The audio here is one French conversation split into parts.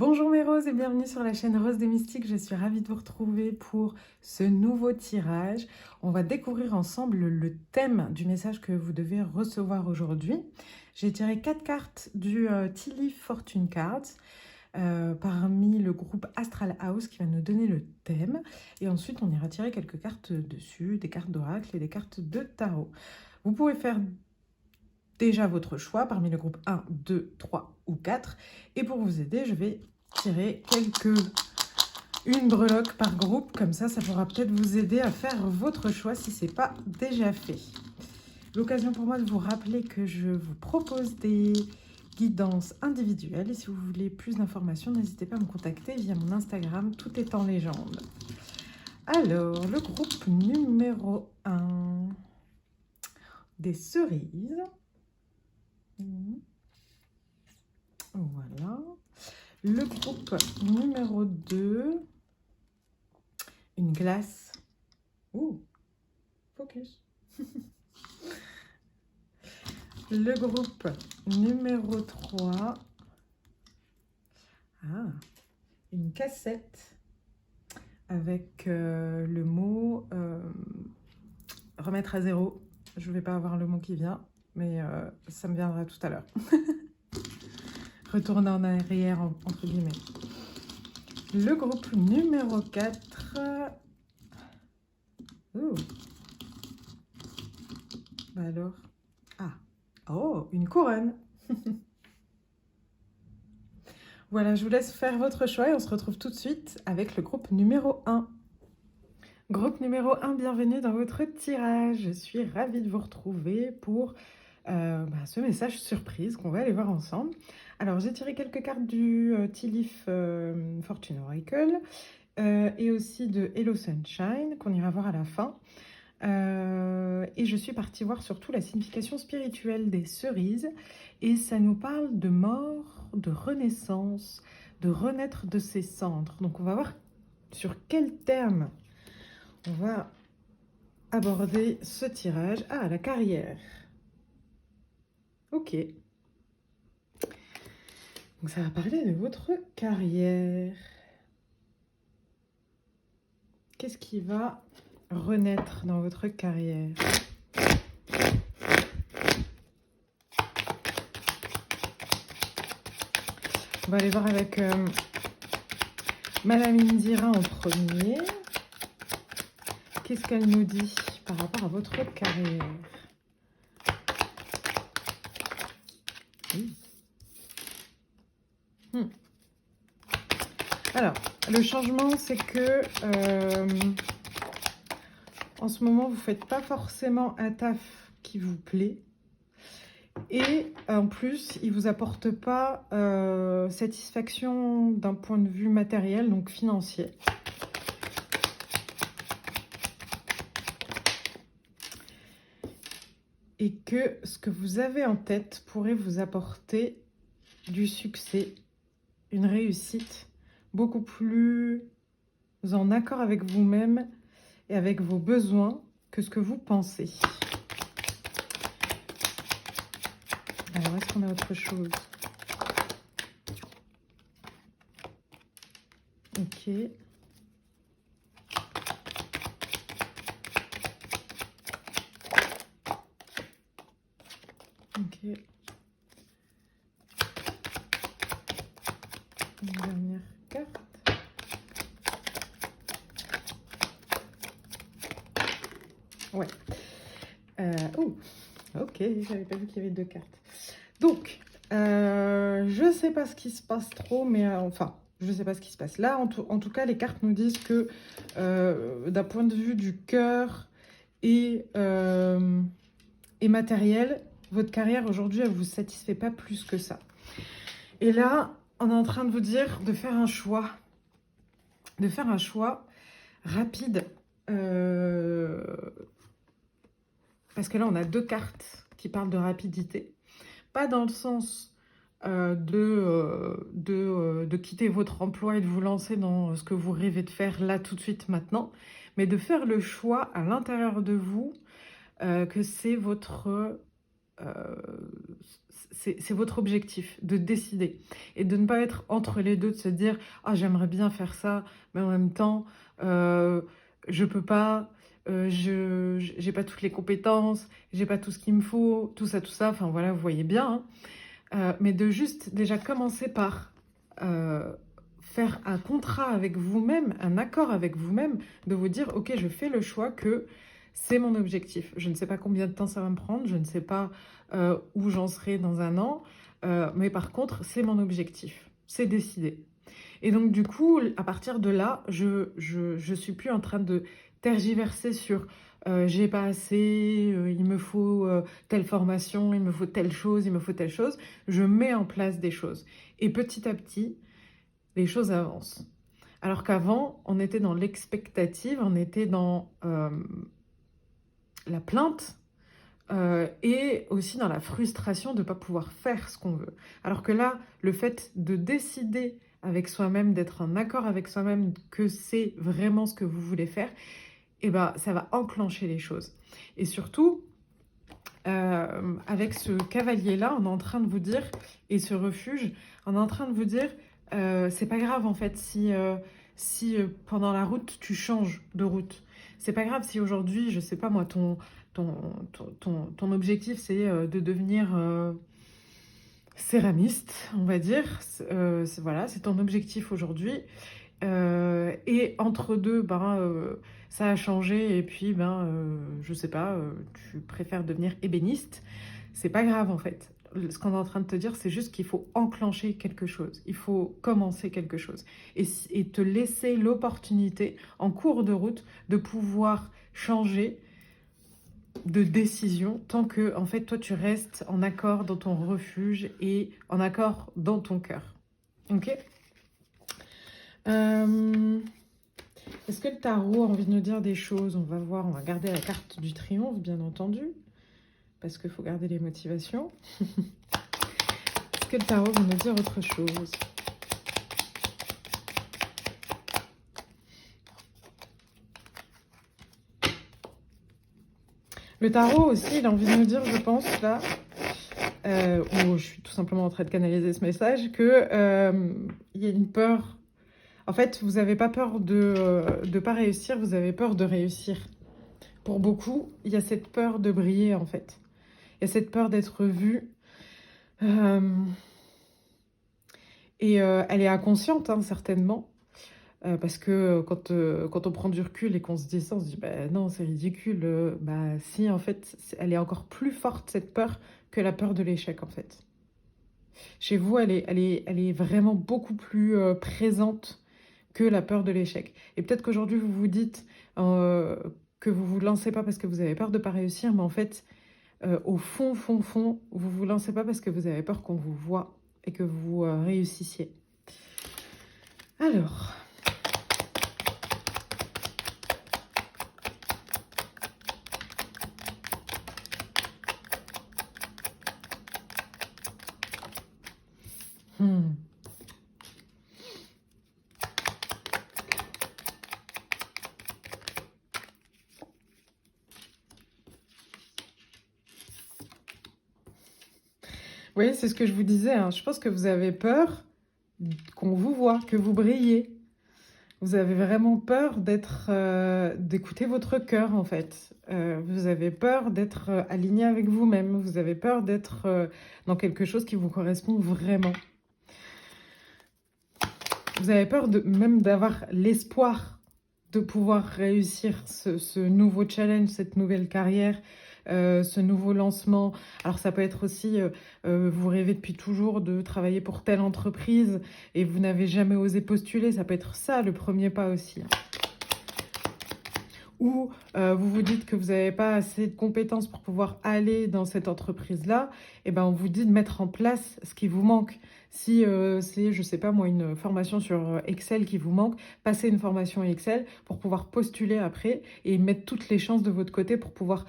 Bonjour mes roses et bienvenue sur la chaîne Rose des Mystiques. Je suis ravie de vous retrouver pour ce nouveau tirage. On va découvrir ensemble le thème du message que vous devez recevoir aujourd'hui. J'ai tiré 4 cartes du Tea Leaf Fortune Cards parmi le groupe Astral House qui va nous donner le thème. Et ensuite, on ira tirer quelques cartes dessus, des cartes d'oracle et des cartes de tarot. Vous pouvez faire déjà votre choix parmi le groupe 1, 2, 3 ou 4. Et pour vous aider, je vais tirer une breloque par groupe. Comme ça pourra peut-être vous aider à faire votre choix si ce n'est pas déjà fait. L'occasion pour moi de vous rappeler que je vous propose des guidances individuelles. Et si vous voulez plus d'informations, n'hésitez pas à me contacter via mon Instagram, tout est en légende. Alors, le groupe numéro 1 des cerises. Voilà. Le groupe numéro 2, une glace. Ouh, focus. Le groupe numéro 3, une cassette avec le mot remettre à zéro. Je ne vais pas avoir le mot qui vient, mais ça me viendra tout à l'heure. Retourner en arrière, entre guillemets. Le groupe numéro 4. Bah alors. Oh, une couronne. Voilà, je vous laisse faire votre choix et on se retrouve tout de suite avec le groupe numéro 1. Groupe numéro 1, bienvenue dans votre tirage. Je suis ravie de vous retrouver pour ce message surprise qu'on va aller voir ensemble. Alors, j'ai tiré quelques cartes du Tea Leaf Fortune Oracle et aussi de Hello Sunshine qu'on ira voir à la fin. Et je suis partie voir surtout la signification spirituelle des cerises. Et ça nous parle de mort, de renaissance, de renaître de ses cendres. Donc, on va voir sur quel terme on va aborder ce tirage. Ah, la carrière. Ok. Donc ça va parler de votre carrière. Qu'est-ce qui va renaître dans votre carrière? On va aller voir avec Madame Indira en premier. Qu'est-ce qu'elle nous dit par rapport à votre carrière? Oui. Alors, le changement, c'est que en ce moment, vous ne faites pas forcément un taf qui vous plaît. Et en plus, il ne vous apporte pas satisfaction d'un point de vue matériel, donc financier. Et que ce que vous avez en tête pourrait vous apporter du succès, une réussite beaucoup plus en accord avec vous-même et avec vos besoins que ce que vous pensez. Alors, est-ce qu'on a autre chose? Ok. Ok. Une dernière carte. Ouais. Ok, j'avais pas vu qu'il y avait 2 cartes. Donc, je sais pas ce qui se passe trop, mais enfin, je sais pas ce qui se passe là. En tout cas, les cartes nous disent que d'un point de vue du cœur et matériel, votre carrière aujourd'hui, elle vous satisfait pas plus que ça. Et là, on est en train de vous dire de faire un choix. De faire un choix rapide. Parce que là, on a 2 cartes qui parlent de rapidité. Pas dans le sens de quitter votre emploi et de vous lancer dans ce que vous rêvez de faire là, tout de suite, maintenant. Mais de faire le choix à l'intérieur de vous que c'est votre c'est votre objectif, de décider. Et de ne pas être entre les deux, de se dire « Ah, j'aimerais bien faire ça, mais en même temps, je peux pas, j'ai pas toutes les compétences, j'ai pas tout ce qu'il me faut, tout ça, tout ça. » Enfin voilà, vous voyez bien, hein. Mais de juste déjà commencer par faire un contrat avec vous-même, un accord avec vous-même, de vous dire, ok, je fais le choix que c'est mon objectif. Je ne sais pas combien de temps ça va me prendre, je ne sais pas où j'en serai dans un an, mais par contre, c'est mon objectif, c'est décidé. Et donc du coup, à partir de là, je suis plus en train de tergiverser sur j'ai pas assez, il me faut telle formation, il me faut telle chose, il me faut telle chose. Je mets en place des choses. Et petit à petit, les choses avancent. Alors qu'avant, on était dans l'expectative, on était dans la plainte et aussi dans la frustration de ne pas pouvoir faire ce qu'on veut. Alors que là, le fait de décider avec soi-même, d'être en accord avec soi-même, que c'est vraiment ce que vous voulez faire, eh ben, ça va enclencher les choses. Et surtout, avec ce cavalier-là, on est en train de vous dire, et ce refuge, on est en train de vous dire, c'est pas grave en fait si pendant la route, tu changes de route. C'est pas grave si aujourd'hui, je sais pas moi, ton objectif, c'est de devenir céramiste, on va dire. Voilà, c'est ton objectif aujourd'hui. Et entre deux, ça a changé et puis, je sais pas, tu préfères devenir ébéniste. C'est pas grave en fait. Ce qu'on est en train de te dire, c'est juste qu'il faut enclencher quelque chose. Il faut commencer quelque chose. Et te laisser l'opportunité, en cours de route, de pouvoir changer de décision tant que, en fait, toi, tu restes en accord dans ton refuge et en accord dans ton cœur. Ok ? Est-ce que le tarot a envie de nous dire des choses? On va voir, on va garder la carte du triomphe, bien entendu, parce qu'il faut garder les motivations. Est-ce que le tarot va nous dire autre chose? Le tarot aussi, il a envie de nous dire, je pense, là, où je suis tout simplement en train de canaliser ce message, que il y a une peur. En fait, vous n'avez pas peur de ne pas réussir, vous avez peur de réussir. Pour beaucoup, il y a cette peur de briller, en fait. Il y a cette peur d'être vu. Et elle est inconsciente, hein, certainement. Parce que quand on prend du recul et qu'on se dit ça, on se dit bah, non, c'est ridicule. Bah si, en fait, elle est encore plus forte, cette peur, que la peur de l'échec, en fait. Chez vous, elle est vraiment beaucoup plus présente que la peur de l'échec. Et peut-être qu'aujourd'hui, vous vous dites que vous ne vous lancez pas parce que vous avez peur de ne pas réussir, mais en fait, au fond, vous ne vous lancez pas parce que vous avez peur qu'on vous voit et que vous réussissiez. Alors... Oui, c'est ce que je vous disais, hein. Je pense que vous avez peur qu'on vous voit, que vous brillez. Vous avez vraiment peur d'écouter votre cœur, en fait. Vous avez peur d'être aligné avec vous-même. Vous avez peur d'être dans quelque chose qui vous correspond vraiment. Vous avez peur même d'avoir l'espoir de pouvoir réussir ce nouveau challenge, cette nouvelle carrière, ce nouveau lancement. Alors ça peut être aussi, vous rêvez depuis toujours de travailler pour telle entreprise et vous n'avez jamais osé postuler. Ça peut être ça le premier pas aussi. Ou vous vous dites que vous n'avez pas assez de compétences pour pouvoir aller dans cette entreprise-là, et ben on vous dit de mettre en place ce qui vous manque. Si c'est, je sais pas moi, une formation sur Excel qui vous manque, passez une formation Excel pour pouvoir postuler après et mettre toutes les chances de votre côté pour pouvoir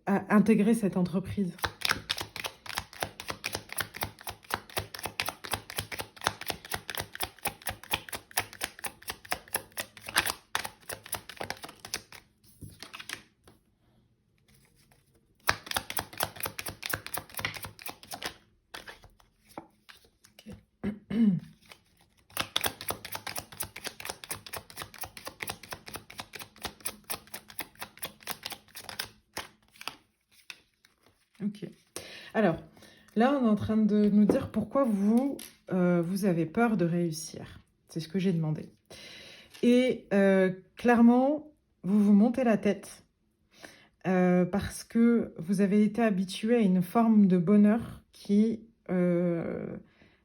intégrer cette entreprise. Ok. Alors, là, on est en train de nous dire pourquoi vous avez peur de réussir. C'est ce que j'ai demandé. Et clairement, vous vous montez la tête parce que vous avez été habitué à une forme de bonheur qui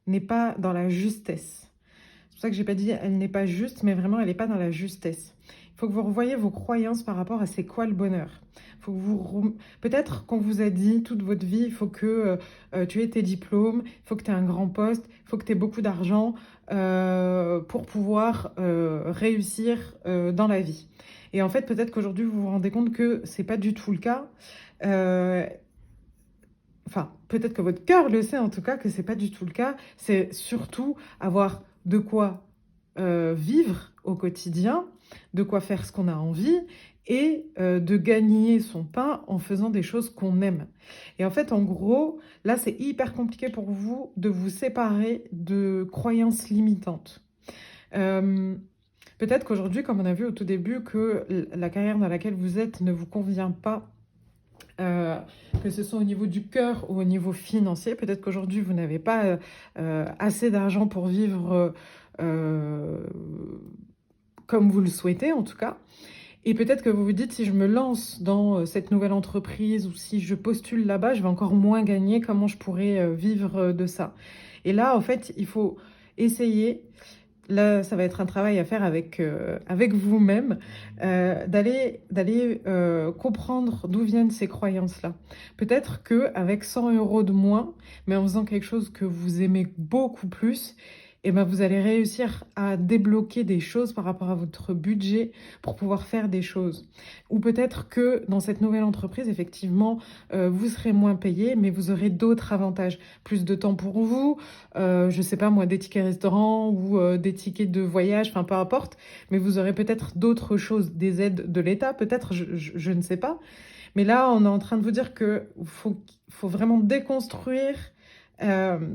n'est pas dans la justesse. C'est pour ça que j'ai pas dit elle n'est pas juste, mais vraiment elle n'est pas dans la justesse. Il faut que vous revoyiez vos croyances par rapport à c'est quoi le bonheur. Faut que peut-être qu'on vous a dit toute votre vie, il faut que tu aies tes diplômes, il faut que tu aies un grand poste, il faut que tu aies beaucoup d'argent pour pouvoir réussir dans la vie. Et en fait, peut-être qu'aujourd'hui, vous vous rendez compte que c'est pas du tout le cas. Euh, Enfin, peut-être que votre cœur le sait en tout cas que c'est pas du tout le cas. C'est surtout avoir de quoi vivre au quotidien, de quoi faire ce qu'on a envie et de gagner son pain en faisant des choses qu'on aime. Et en fait, en gros, là, c'est hyper compliqué pour vous de vous séparer de croyances limitantes. Euh, Peut-être qu'aujourd'hui, comme on a vu au tout début, que la carrière dans laquelle vous êtes ne vous convient pas, que ce soit au niveau du cœur ou au niveau financier. Peut-être qu'aujourd'hui, vous n'avez pas assez d'argent pour vivre comme vous le souhaitez, en tout cas. Et peut-être que vous vous dites, si je me lance dans cette nouvelle entreprise ou si je postule là-bas, je vais encore moins gagner. Comment je pourrais vivre de ça? Et là, en fait, il faut essayer. Là, ça va être un travail à faire avec vous-même, d'aller comprendre d'où viennent ces croyances-là. Peut-être qu'avec 100 € de moins, mais en faisant quelque chose que vous aimez beaucoup plus, eh ben, vous allez réussir à débloquer des choses par rapport à votre budget pour pouvoir faire des choses. Ou peut-être que dans cette nouvelle entreprise, effectivement, vous serez moins payé, mais vous aurez d'autres avantages. Plus de temps pour vous, je sais pas moi, des tickets restaurants ou des tickets de voyage, enfin peu importe, mais vous aurez peut-être d'autres choses, des aides de l'État, peut-être, je ne sais pas. Mais là, on est en train de vous dire que faut vraiment déconstruire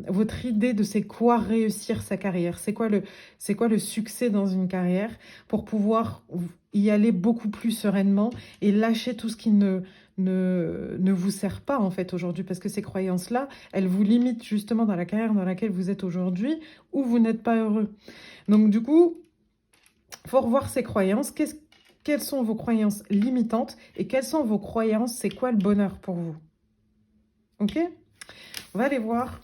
votre idée de c'est quoi réussir sa carrière, c'est quoi le succès dans une carrière pour pouvoir y aller beaucoup plus sereinement et lâcher tout ce qui ne vous sert pas en fait aujourd'hui parce que ces croyances-là, elles vous limitent justement dans la carrière dans laquelle vous êtes aujourd'hui où vous n'êtes pas heureux. Donc du coup, il faut revoir ces croyances. Quelles sont vos croyances limitantes et quelles sont vos croyances, c'est quoi le bonheur pour vous? Ok? On va aller voir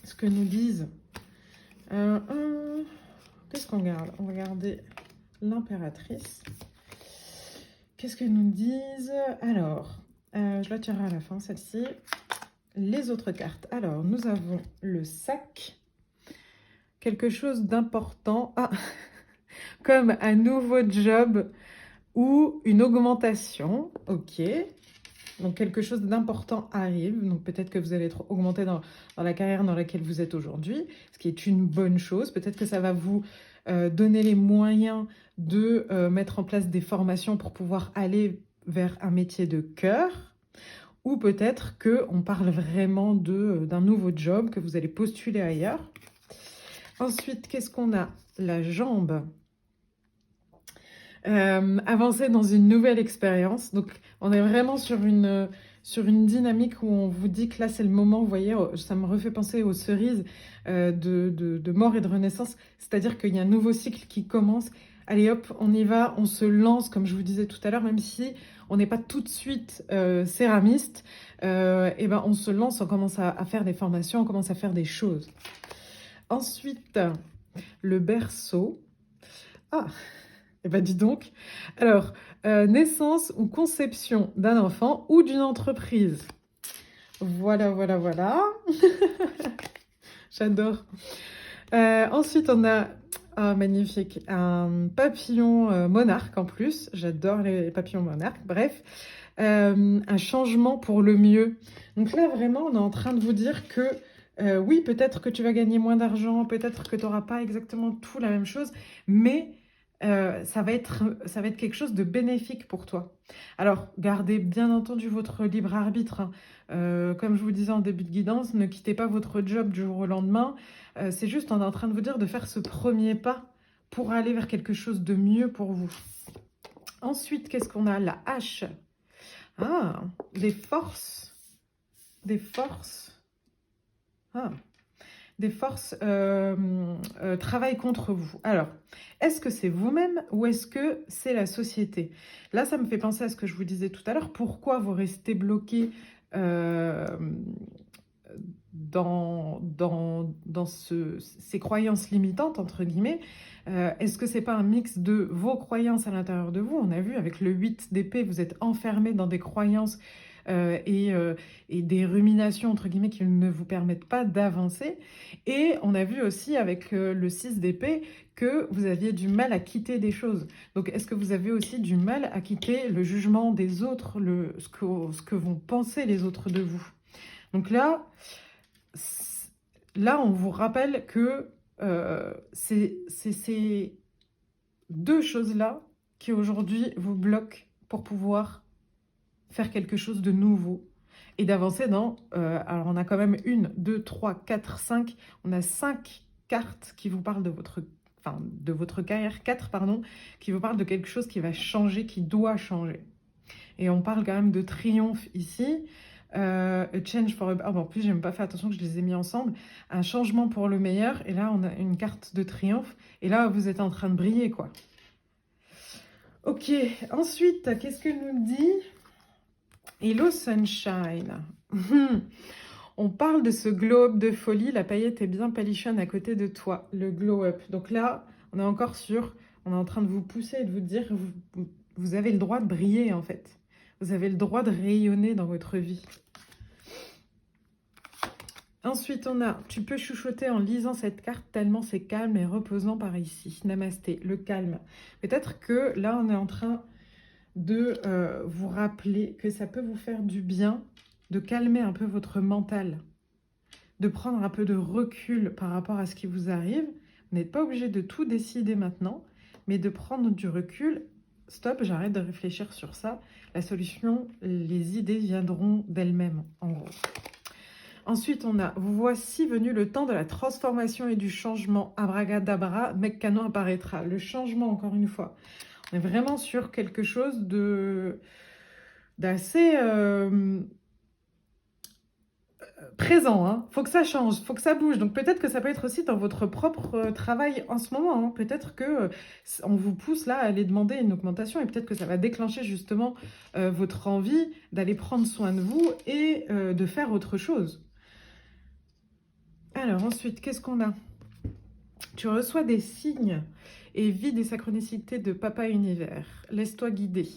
ce que nous disent. Qu'est-ce qu'on regarde? On va regarder l'impératrice. Qu'est-ce que nous disent? Alors, je la tirerai à la fin, celle-ci. Les autres cartes. Alors, nous avons le sac. Quelque chose d'important. Ah, comme un nouveau job ou une augmentation. Ok. Donc, quelque chose d'important arrive. Donc, peut-être que vous allez être augmenté dans la carrière dans laquelle vous êtes aujourd'hui, ce qui est une bonne chose. Peut-être que ça va vous donner les moyens de mettre en place des formations pour pouvoir aller vers un métier de cœur. Ou peut-être qu'on parle vraiment d'un nouveau job, que vous allez postuler ailleurs. Ensuite, qu'est-ce qu'on a? La jambe. Avancer dans une nouvelle expérience. Donc, on est vraiment sur une dynamique où on vous dit que là, c'est le moment. Vous voyez, ça me refait penser aux cerises de mort et de renaissance. C'est-à-dire qu'il y a un nouveau cycle qui commence. Allez hop, on y va, on se lance, comme je vous disais tout à l'heure, même si on n'est pas tout de suite céramiste, et ben on se lance, on commence à faire des formations, on commence à faire des choses. Ensuite, le berceau. Ah, eh ben dis donc. Alors, naissance ou conception d'un enfant ou d'une entreprise. Voilà, voilà, voilà. J'adore. Ensuite, on a, magnifique, un papillon monarque en plus. J'adore les papillons monarques. Bref, un changement pour le mieux. Donc là, vraiment, on est en train de vous dire que oui, peut-être que tu vas gagner moins d'argent, peut-être que tu n'auras pas exactement tout la même chose, mais ça va être quelque chose de bénéfique pour toi. Alors, gardez bien entendu votre libre arbitre, hein. Comme je vous disais en début de guidance, ne quittez pas votre job du jour au lendemain. C'est juste, on est en train de vous dire de faire ce premier pas pour aller vers quelque chose de mieux pour vous. Ensuite, qu'est-ce qu'on a? La hache. Ah, des forces. Des forces. Ah. Des forces travaillent contre vous. Alors, est-ce que c'est vous-même ou est-ce que c'est la société? Là, ça me fait penser à ce que je vous disais tout à l'heure. Pourquoi vous restez bloqué euh, dans ces croyances limitantes, entre guillemets? Est-ce que c'est pas un mix de vos croyances à l'intérieur de vous? On a vu avec le 8 d'épée, vous êtes enfermé dans des croyances euh, et, euh, et des ruminations, entre guillemets, qui ne vous permettent pas d'avancer. Et on a vu aussi avec le 6 d'épée que vous aviez du mal à quitter des choses. Donc, est-ce que vous avez aussi du mal à quitter le jugement des autres, ce que vont penser les autres de vous? Donc là, on vous rappelle que c'est ces deux choses-là qui aujourd'hui vous bloquent pour pouvoir faire quelque chose de nouveau et d'avancer dans... alors, on a quand même 1, 2, 3, 4, 5. On a 5 cartes qui vous parlent de votre carrière, 4, pardon, qui vous parlent de quelque chose qui va changer, qui doit changer. Et on parle quand même de triomphe ici. A change for a... Ah bon, en plus, j'ai même pas fait attention que je les ai mis ensemble. Un changement pour le meilleur. Et là, on a une carte de triomphe. Et là, vous êtes en train de briller, quoi. Ok, ensuite, qu'est-ce que nous dit Hello Sunshine. On parle de ce glow-up de folie. La paillette est bien palichonne à côté de toi, le glow-up. Donc là, on est encore sur... On est en train de vous pousser et de vous dire vous avez le droit de briller, en fait. Vous avez le droit de rayonner dans votre vie. Ensuite, on a, tu peux chuchoter en lisant cette carte tellement c'est calme et reposant par ici. Namasté, le calme. Peut-être que là, on est en train de vous rappeler que ça peut vous faire du bien de calmer un peu votre mental, de prendre un peu de recul par rapport à ce qui vous arrive. Vous n'êtes pas obligé de tout décider maintenant, mais de prendre du recul. Stop, j'arrête de réfléchir sur ça. La solution, les idées viendront d'elles-mêmes, en gros. Ensuite, on a, vous voici venu le temps de la transformation et du changement. Abracadabra, Meccano apparaîtra. Le changement, encore une fois. On est vraiment sur quelque chose d'assez présent. Hein. Faut que ça change, faut que ça bouge. Donc peut-être que ça peut être aussi dans votre propre travail en ce moment. Hein. Peut-être que on vous pousse là à aller demander une augmentation et peut-être que ça va déclencher justement votre envie d'aller prendre soin de vous et de faire autre chose. Alors ensuite, qu'est-ce qu'on a? Tu reçois des signes et vis des synchronicités de Papa Univers. Laisse-toi guider.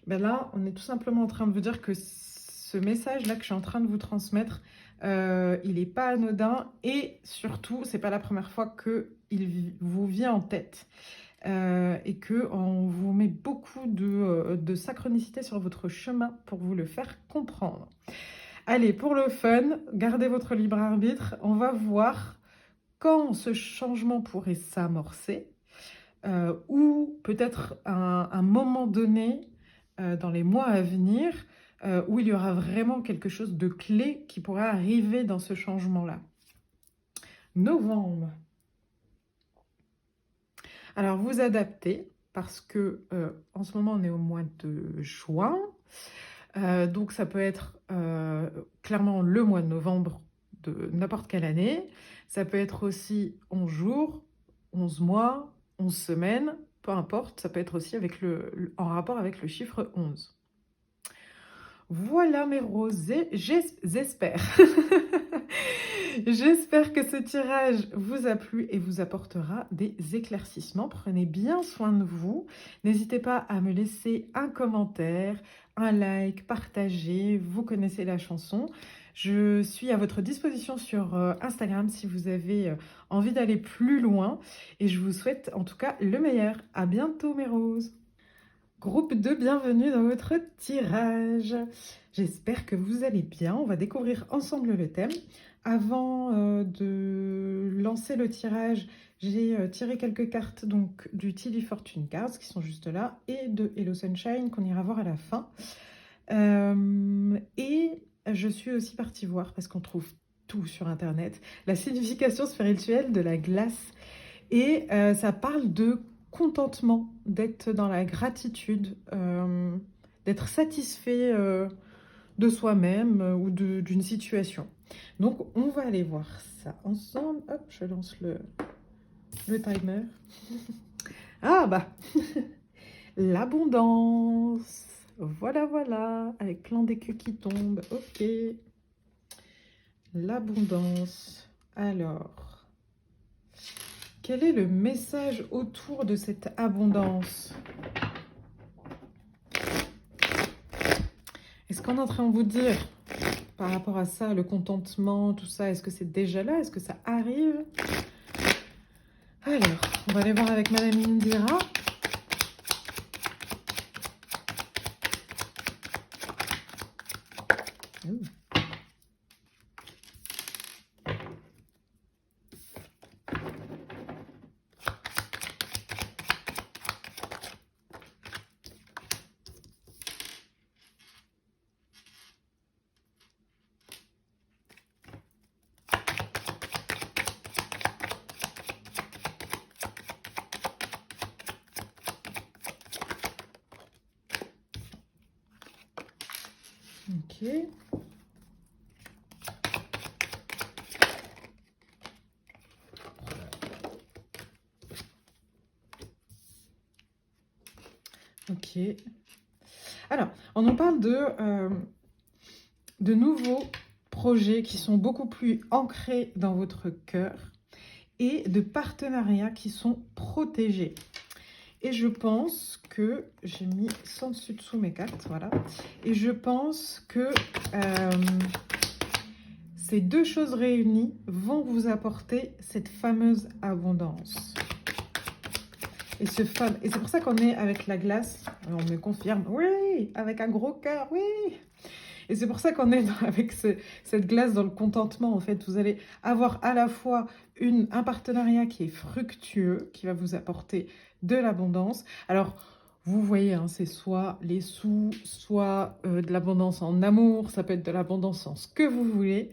Ben là, on est tout simplement en train de vous dire que ce message-là que je suis en train de vous transmettre, il n'est pas anodin et surtout, c'est pas la première fois qu'il vous vient en tête. Et qu'on vous met beaucoup de synchronicité sur votre chemin pour vous le faire comprendre. Allez, pour le fun, gardez votre libre arbitre. On va voir quand ce changement pourrait s'amorcer ou peut-être un moment donné dans les mois à venir où il y aura vraiment quelque chose de clé qui pourra arriver dans ce changement-là. Novembre. Alors, vous adaptez parce que en ce moment, on est au mois de juin. Donc, ça peut être clairement le mois de novembre de n'importe quelle année. Ça peut être aussi 11 jours, 11 mois, 11 semaines, peu importe. Ça peut être aussi en rapport avec le chiffre 11. Voilà mes rosés, j'espère. J'espère que ce tirage vous a plu et vous apportera des éclaircissements. Prenez bien soin de vous. N'hésitez pas à me laisser un commentaire, un like, partager. Vous connaissez la chanson. Je suis à votre disposition sur Instagram si vous avez envie d'aller plus loin. Et je vous souhaite en tout cas le meilleur. À bientôt mes roses. Groupe 2, bienvenue dans votre tirage. J'espère que vous allez bien. On va découvrir ensemble le thème. Avant de lancer le tirage, j'ai tiré quelques cartes donc, du Tilly Fortune Cards qui sont juste là et de Hello Sunshine qu'on ira voir à la fin. Et je suis aussi partie voir, parce qu'on trouve tout sur Internet, la signification spirituelle de la glace. Et ça parle de contentement, d'être dans la gratitude, d'être satisfait de soi-même ou d'une situation. Donc, on va aller voir ça ensemble. Hop, je lance le timer. Ah bah, l'abondance. Voilà, voilà, avec plein d'écus qui tombent. Ok. L'abondance. Alors, quel est le message autour de cette abondance? Est-ce qu'on est en train de vous dire, par rapport à ça, le contentement, tout ça, est-ce que c'est déjà là? Est-ce que ça arrive? Alors, on va aller voir avec Madame Indira. Ouh. Ok. Ok. Alors, on nous parle de nouveaux projets qui sont beaucoup plus ancrés dans votre cœur et de partenariats qui sont protégés. Et je pense que j'ai mis sans dessus-dessous mes cartes, voilà. Et je pense que ces deux choses réunies vont vous apporter cette fameuse abondance. Et c'est pour ça qu'on est avec la glace. On me confirme, oui, avec un gros cœur, oui. Et c'est pour ça qu'on est avec cette glace dans le contentement. En fait, vous allez avoir à la fois un partenariat qui est fructueux, qui va vous apporter de l'abondance. Alors, vous voyez, hein, c'est soit les sous, soit de l'abondance en amour. Ça peut être de l'abondance en ce que vous voulez.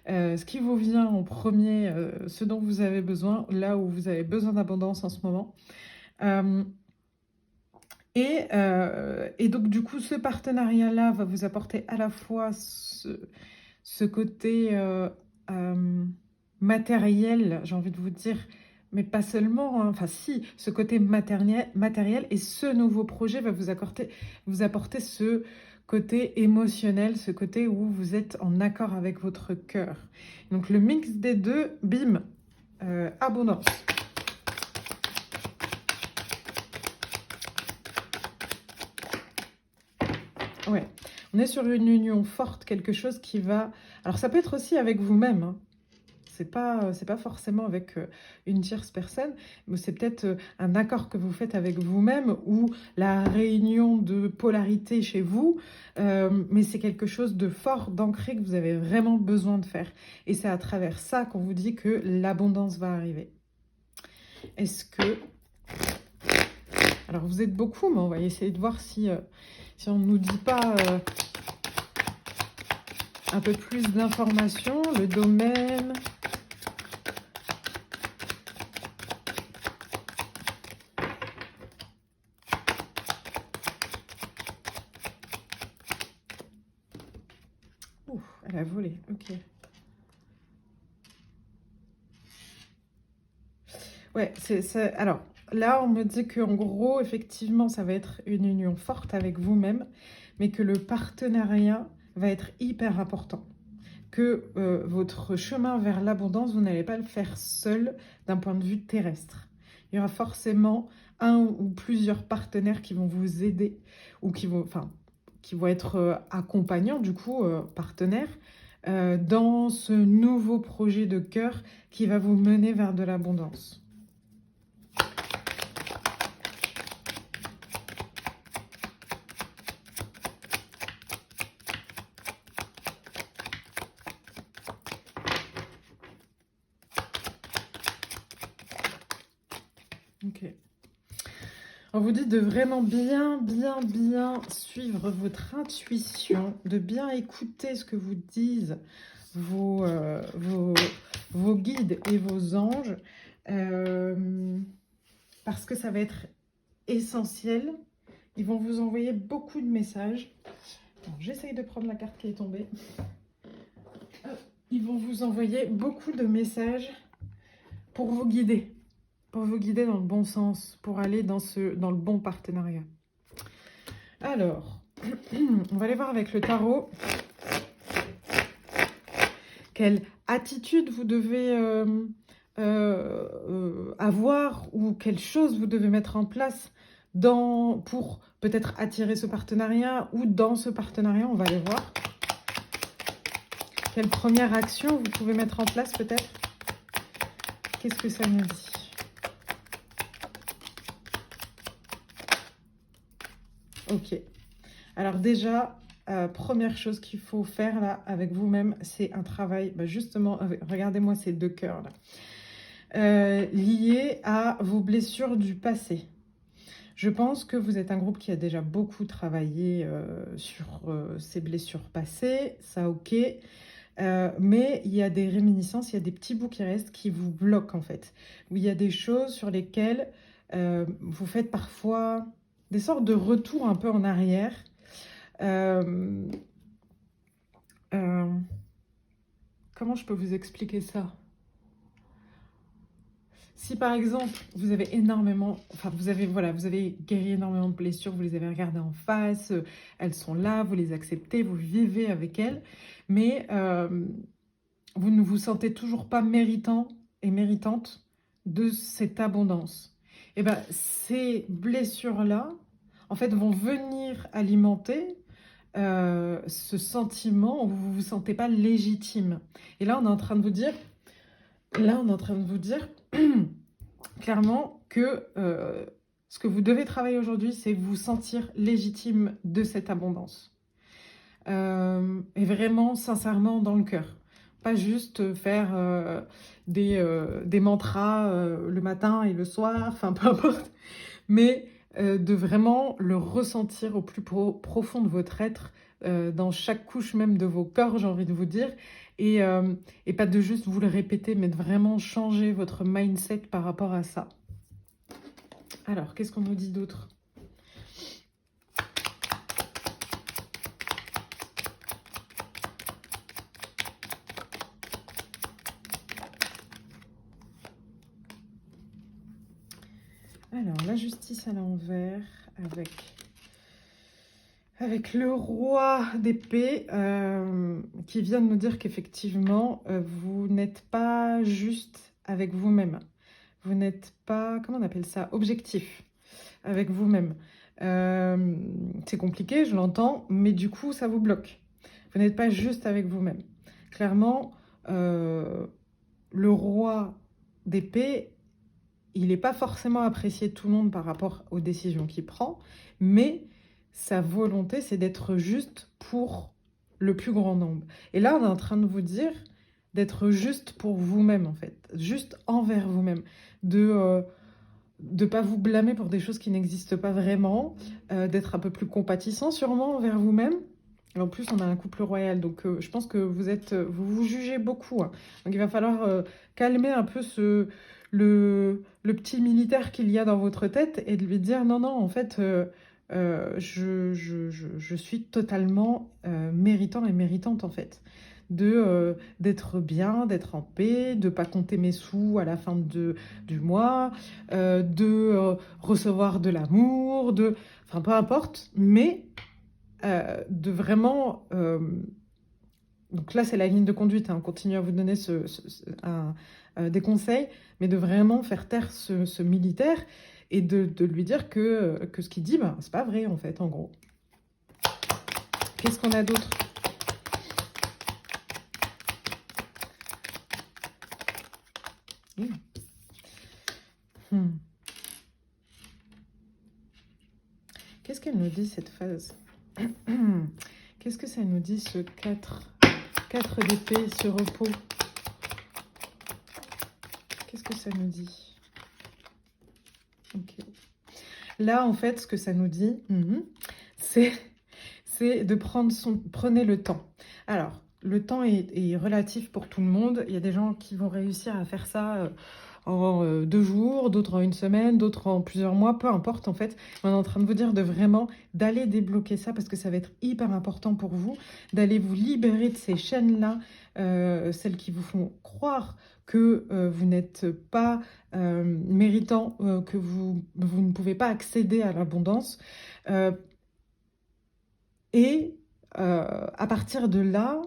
Ce qui vous vient en premier, ce dont vous avez besoin, là où vous avez besoin d'abondance en ce moment. Et donc, du coup, ce partenariat-là va vous apporter à la fois ce côté matériel, j'ai envie de vous dire, mais pas seulement, hein, enfin si, ce côté matériel, et ce nouveau projet va vous apporter ce côté émotionnel, ce côté où vous êtes en accord avec votre cœur. Donc, le mix des deux, bim, abondance. Ouais, on est sur une union forte, quelque chose qui va... Alors, ça peut être aussi avec vous-même, hein. C'est pas forcément avec une tierce personne, mais c'est peut-être un accord que vous faites avec vous-même ou la réunion de polarité chez vous, mais c'est quelque chose de fort, d'ancré que vous avez vraiment besoin de faire. Et c'est à travers ça qu'on vous dit que l'abondance va arriver. Est-ce que... Alors, vous êtes beaucoup, mais on va essayer de voir si on ne nous dit pas un peu plus d'informations, le domaine... Ouh, elle a volé, ok. Ouais, alors, là, on me dit qu'en gros, effectivement, ça va être une union forte avec vous-même, mais que le partenariat va être hyper important. Que votre chemin vers l'abondance, vous n'allez pas le faire seul d'un point de vue terrestre. Il y aura forcément un ou plusieurs partenaires qui vont vous aider ou qui vont être accompagnants, du coup, partenaires, dans ce nouveau projet de cœur qui va vous mener vers de l'abondance. Ok. On vous dit de vraiment bien suivre votre intuition, de bien écouter ce que vous disent vos guides et vos anges, parce que ça va être essentiel Ils vont vous envoyer beaucoup de messages. J'essaye de prendre la carte qui est tombée. Ils vont vous envoyer beaucoup de messages pour vous guider dans le bon sens, pour aller dans le bon partenariat. Alors, on va aller voir avec le tarot quelle attitude vous devez avoir ou quelle chose vous devez mettre en place pour peut-être attirer ce partenariat ou dans ce partenariat, on va aller voir. Quelle première action vous pouvez mettre en place peut-être? Qu'est-ce que ça nous dit? Ok. Alors déjà, première chose qu'il faut faire là avec vous-même, c'est un travail, justement, regardez-moi ces deux cœurs là, liés à vos blessures du passé. Je pense que vous êtes un groupe qui a déjà beaucoup travaillé sur ces blessures passées, ça ok, mais il y a des réminiscences, il y a des petits bouts qui restent qui vous bloquent en fait. Où il y a des choses sur lesquelles vous faites parfois des sortes de retours un peu en arrière. Comment je peux vous expliquer ça? Si par exemple, vous avez vous avez guéri énormément de blessures, vous les avez regardées en face, elles sont là, vous les acceptez, vous vivez avec elles, mais vous ne vous sentez toujours pas méritant et méritante de cette abondance. Et bien, ces blessures-là, en fait, vont venir alimenter ce sentiment où vous ne vous sentez pas légitime. Et là, on est en train de vous dire, clairement que ce que vous devez travailler aujourd'hui, c'est vous sentir légitime de cette abondance. Et vraiment, sincèrement, dans le cœur. Pas juste faire des mantras le matin et le soir, enfin peu importe, mais de vraiment le ressentir au plus profond de votre être, dans chaque couche même de vos corps, j'ai envie de vous dire, et pas de juste vous le répéter, mais de vraiment changer votre mindset par rapport à ça. Alors, qu'est-ce qu'on nous dit d'autre ? Alors, la justice à l'envers avec le roi d'épée qui vient de nous dire qu'effectivement, vous n'êtes pas juste avec vous-même. Vous n'êtes pas, comment on appelle ça, objectif avec vous-même. C'est compliqué, je l'entends, mais du coup, ça vous bloque. Vous n'êtes pas juste avec vous-même. Clairement, le roi d'épée, il n'est pas forcément apprécié de tout le monde par rapport aux décisions qu'il prend, mais sa volonté, c'est d'être juste pour le plus grand nombre. Et là, on est en train de vous dire d'être juste pour vous-même, en fait. Juste envers vous-même. De ne pas vous blâmer pour des choses qui n'existent pas vraiment. D'être un peu plus compatissant, sûrement, envers vous-même. Et en plus, on a un couple royal, donc je pense que vous vous jugez beaucoup. Hein. Donc il va falloir calmer un peu le petit militaire qu'il y a dans votre tête et de lui dire non, non, en fait, je suis totalement méritant et méritante, en fait. D'être bien, d'être en paix, de ne pas compter mes sous à la fin du mois, de recevoir de l'amour, enfin peu importe, mais de vraiment... donc là, c'est la ligne de conduite, hein, on continue à vous donner des conseils, mais de vraiment faire taire ce militaire et de lui dire que ce qu'il dit, c'est pas vrai, en fait, en gros. Qu'est-ce qu'on a d'autre ? Qu'est-ce qu'elle nous dit, cette phase ? Qu'est-ce que ça nous dit, ce 4 d'épée, ce repos? Qu'est-ce que ça nous dit? Ok. Là, en fait, ce que ça nous dit, c'est de prenez le temps. Alors, le temps est relatif pour tout le monde. Il y a des gens qui vont réussir à faire ça en 2 jours, d'autres en une semaine, d'autres en plusieurs mois, peu importe en fait. On est en train de vous dire de vraiment d'aller débloquer ça parce que ça va être hyper important pour vous, d'aller vous libérer de ces chaînes-là, celles qui vous font croire que vous n'êtes pas méritant, que vous ne pouvez pas accéder à l'abondance. Euh, et à partir de là,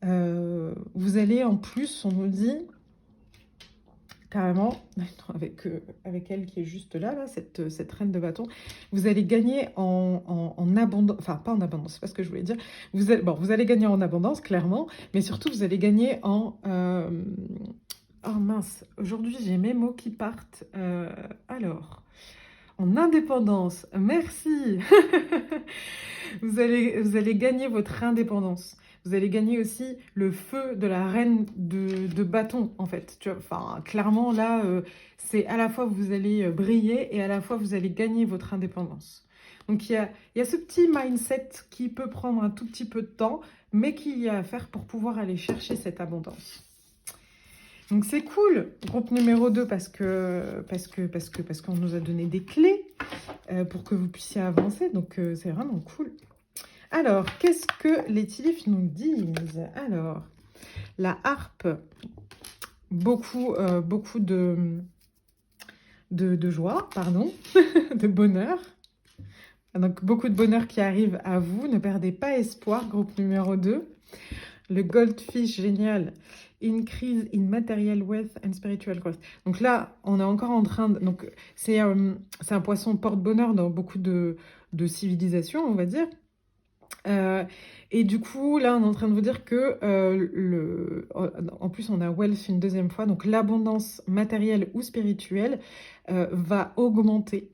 vous allez en plus, on nous dit, carrément, avec elle qui est juste là, cette reine de bâton, vous allez gagner en abondance, enfin pas en abondance, c'est pas ce que je voulais dire, vous allez gagner en abondance, clairement, mais surtout vous allez gagner en... Oh mince, aujourd'hui j'ai mes mots qui partent, alors... En indépendance, merci. Vous allez gagner votre indépendance. Vous allez gagner aussi le feu de la reine de bâton, en fait. Tu vois, enfin, clairement, là, c'est à la fois vous allez briller et à la fois vous allez gagner votre indépendance. Donc, il y a ce petit mindset qui peut prendre un tout petit peu de temps, mais qu'il y a à faire pour pouvoir aller chercher cette abondance. Donc c'est cool, groupe numéro 2, parce qu'on nous a donné des clés pour que vous puissiez avancer. Donc c'est vraiment cool. Alors, qu'est-ce que les tea leaves nous disent? Alors, la harpe, beaucoup de joie, pardon, de bonheur. Donc beaucoup de bonheur qui arrive à vous. Ne perdez pas espoir, groupe numéro 2. Le goldfish, génial. Increase in material wealth and spiritual growth. Donc là, on est encore en train de... Donc, c'est un poisson porte-bonheur dans beaucoup de civilisations, on va dire. Et du coup, là, on est en train de vous dire que en plus, on a wealth une deuxième fois. Donc, l'abondance matérielle ou spirituelle va augmenter.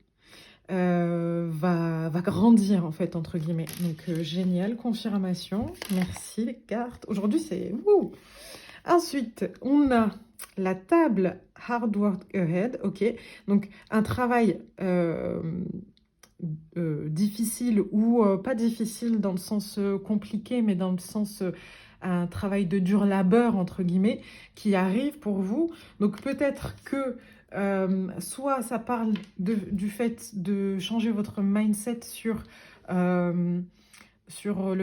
Va grandir en fait entre guillemets, donc génial, confirmation, merci les cartes, aujourd'hui c'est wouh. Ensuite on a la table hard work ahead, ok, donc un travail difficile ou pas difficile dans le sens compliqué, mais dans le sens un travail de dur labeur entre guillemets qui arrive pour vous. Donc peut-être que soit ça parle du fait de changer votre mindset sur le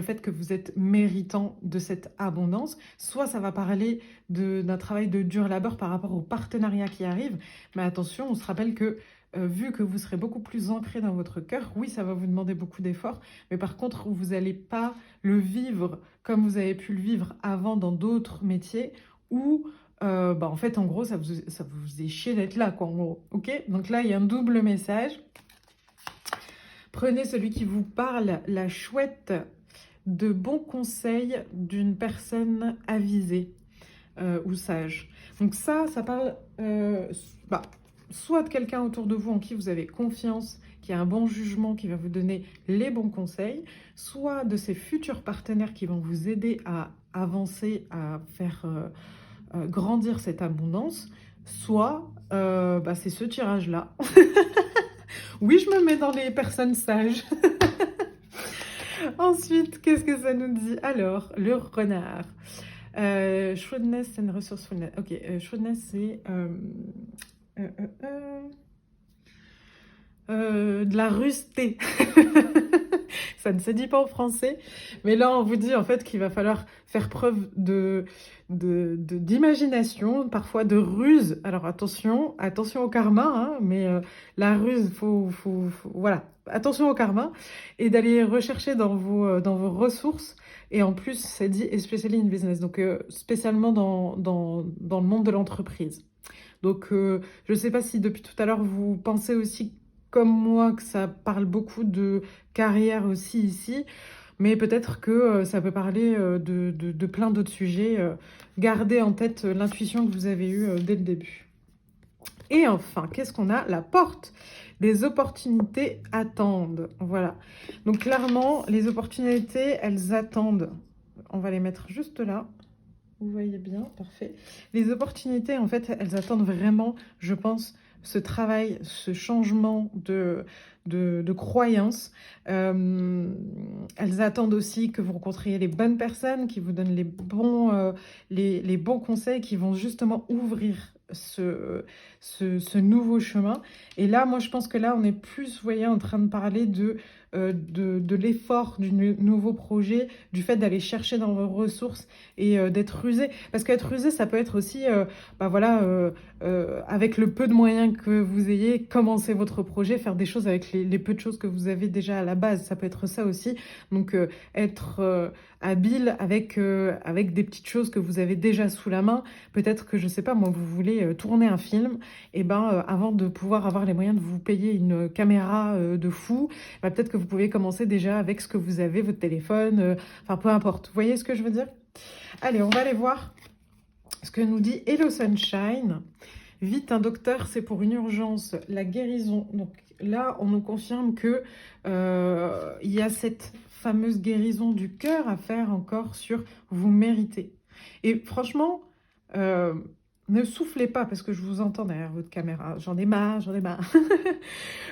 fait que vous êtes méritant de cette abondance, soit ça va parler d'un travail de dur labeur par rapport au partenariat qui arrive. Mais attention, on se rappelle que vu que vous serez beaucoup plus ancré dans votre cœur, oui, ça va vous demander beaucoup d'efforts, mais par contre, vous n'allez pas le vivre comme vous avez pu le vivre avant dans d'autres métiers où en fait, en gros, ça vous est chier d'être là, quoi, en gros. Ok? Donc là, il y a un double message. Prenez celui qui vous parle, la chouette de bons conseils d'une personne avisée ou sage. Donc ça parle soit de quelqu'un autour de vous en qui vous avez confiance, qui a un bon jugement, qui va vous donner les bons conseils, soit de ces futurs partenaires qui vont vous aider à avancer, à faire... grandir cette abondance, soit c'est ce tirage-là. Oui, je me mets dans les personnes sages. Ensuite, qu'est-ce que ça nous dit? Alors, le renard. Shrewdness and resourcefulness. Ok, shrewdness, c'est de la rusté. Ça ne se dit pas en français, mais là on vous dit en fait qu'il va falloir faire preuve d'imagination, parfois de ruse. Alors attention au karma, hein, mais la ruse, voilà, attention au karma, et d'aller rechercher dans vos ressources. Et en plus, c'est dit especially in business, donc spécialement dans le monde de l'entreprise. Donc je ne sais pas si depuis tout à l'heure vous pensez aussi comme moi que ça parle beaucoup de carrière aussi ici, mais peut-être que ça peut parler de plein d'autres sujets. Gardez en tête l'intuition que vous avez eue dès le début. Et enfin, qu'est-ce qu'on a? La porte. Des opportunités attendent. Voilà. Donc clairement, les opportunités, elles attendent. On va les mettre juste là. Vous voyez bien, parfait. Les opportunités, en fait, elles attendent vraiment, je pense, ce travail, ce changement de croyance. Elles attendent aussi que vous rencontriez les bonnes personnes, qui vous donnent les bons conseils, qui vont justement ouvrir ce nouveau chemin. Et là, moi, je pense que là, on est plus, vous voyez, en train de parler de l'effort du nouveau projet, du fait d'aller chercher dans vos ressources et d'être rusé. Parce qu'être rusé, ça peut être aussi, bah voilà, avec le peu de moyens que vous ayez, commencer votre projet, faire des choses avec les peu de choses que vous avez déjà à la base. Ça peut être ça aussi. Donc, être habile avec des petites choses que vous avez déjà sous la main. Peut-être que, je sais pas, moi, vous voulez tourner un film, et ben, avant de pouvoir avoir les moyens de vous payer une caméra de fou, bah, peut-être que vous pouvez commencer déjà avec ce que vous avez, votre téléphone, enfin peu importe. Vous voyez ce que je veux dire? Allez, on va aller voir ce que nous dit Hello Sunshine. Vite, un docteur, c'est pour une urgence, la guérison. Donc là, on nous confirme que il y a cette fameuse guérison du cœur à faire encore sur vous méritez. Et franchement, euh, ne soufflez pas parce que je vous entends derrière votre caméra. J'en ai marre, j'en ai marre.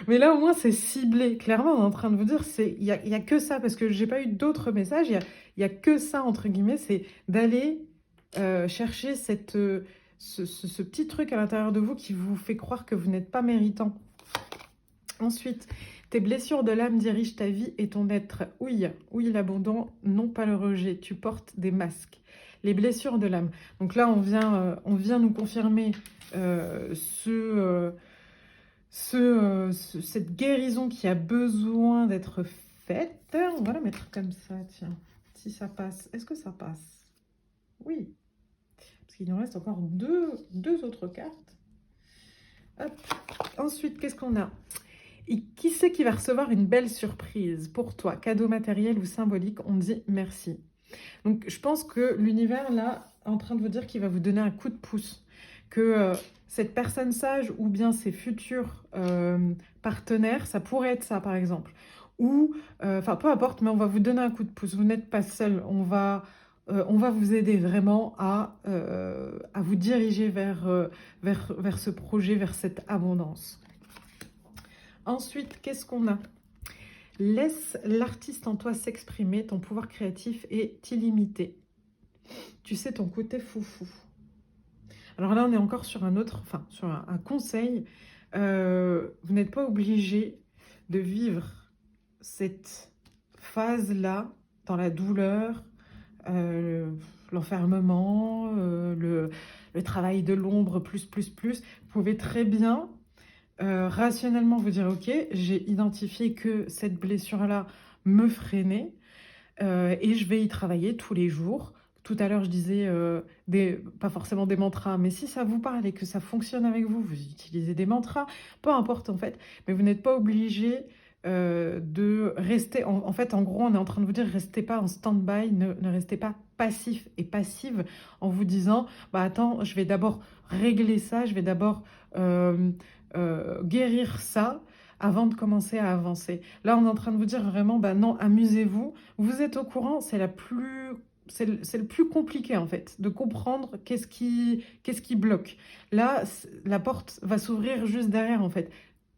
Mais là, au moins, c'est ciblé. Clairement, on est en train de vous dire, il y a que ça, parce que j'ai pas eu d'autres messages. Il y a que ça, entre guillemets, c'est d'aller chercher ce petit truc à l'intérieur de vous qui vous fait croire que vous n'êtes pas méritant. Ensuite, tes blessures de l'âme dirigent ta vie et ton être. Oui, oui, l'abandon, non pas le rejet. Tu portes des masques. Les blessures de l'âme. Donc là, on vient nous confirmer cette guérison qui a besoin d'être faite. On va la mettre comme ça, tiens. Si ça passe. Est-ce que ça passe? Oui. Parce qu'il nous reste encore deux autres cartes. Hop. Ensuite, qu'est-ce qu'on a? Et qui c'est qui va recevoir une belle surprise pour toi? Cadeau matériel ou symbolique? On dit merci. Donc, je pense que l'univers, là, est en train de vous dire qu'il va vous donner un coup de pouce. Que cette personne sage ou bien ses futurs partenaires, ça pourrait être ça, par exemple. Ou, enfin, peu importe, mais on va vous donner un coup de pouce. Vous n'êtes pas seul. On va vous aider vraiment à vous diriger vers ce projet, vers cette abondance. Ensuite, qu'est-ce qu'on a? Laisse l'artiste en toi s'exprimer, ton pouvoir créatif est illimité. Tu sais ton côté foufou. Alors là, on est encore sur sur un conseil. Vous n'êtes pas obligé de vivre cette phase-là dans la douleur, l'enfermement, le travail de l'ombre, plus. Vous pouvez très bien rationnellement vous dire, ok, j'ai identifié que cette blessure-là me freinait et je vais y travailler tous les jours. Tout à l'heure, je disais, pas forcément des mantras, mais si ça vous parle et que ça fonctionne avec vous, vous utilisez des mantras, peu importe en fait, mais vous n'êtes pas obligé de rester, en fait, en gros, on est en train de vous dire, restez pas en stand-by, ne restez pas passif et passive en vous disant, bah attends, je vais d'abord régler ça, je vais d'abord guérir ça avant de commencer à avancer. Là, on est en train de vous dire vraiment, bah non, amusez-vous. Vous êtes au courant, c'est le plus compliqué en fait, de comprendre qu'est-ce qui bloque. Là, la porte va s'ouvrir juste derrière en fait.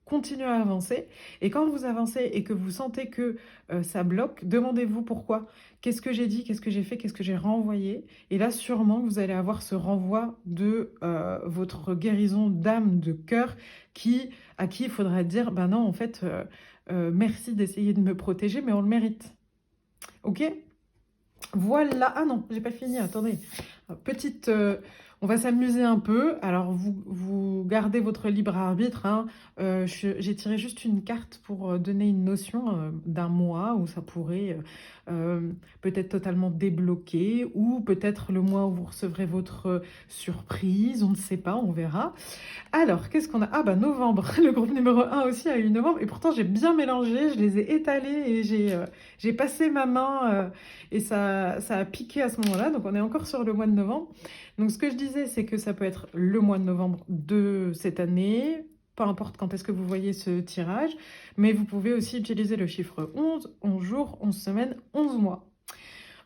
Continuez à avancer. Et quand vous avancez et que vous sentez que ça bloque, demandez-vous pourquoi. Qu'est-ce que j'ai dit? Qu'est-ce que j'ai fait? Qu'est-ce que j'ai renvoyé? Et là, sûrement, vous allez avoir ce renvoi de votre guérison d'âme, de cœur, à qui il faudra dire, ben non, en fait, merci d'essayer de me protéger, mais on le mérite. Ok? Voilà. Ah non, j'ai pas fini, attendez. Petite... on va s'amuser un peu. Alors, vous gardez votre libre arbitre, hein. J'ai tiré juste une carte pour donner une notion d'un mois où ça pourrait peut-être totalement débloquer ou peut-être le mois où vous recevrez votre surprise. On ne sait pas, on verra. Alors, qu'est-ce qu'on a? Ah bah novembre. Le groupe numéro 1 aussi a eu novembre. Et pourtant, j'ai bien mélangé. Je les ai étalés et j'ai passé ma main et ça a piqué à ce moment-là. Donc, on est encore sur le mois de novembre. Donc, ce que je disais, c'est que ça peut être le mois de novembre de cette année, peu importe quand est-ce que vous voyez ce tirage, mais vous pouvez aussi utiliser le chiffre 11, 11 jours, 11 semaines, 11 mois.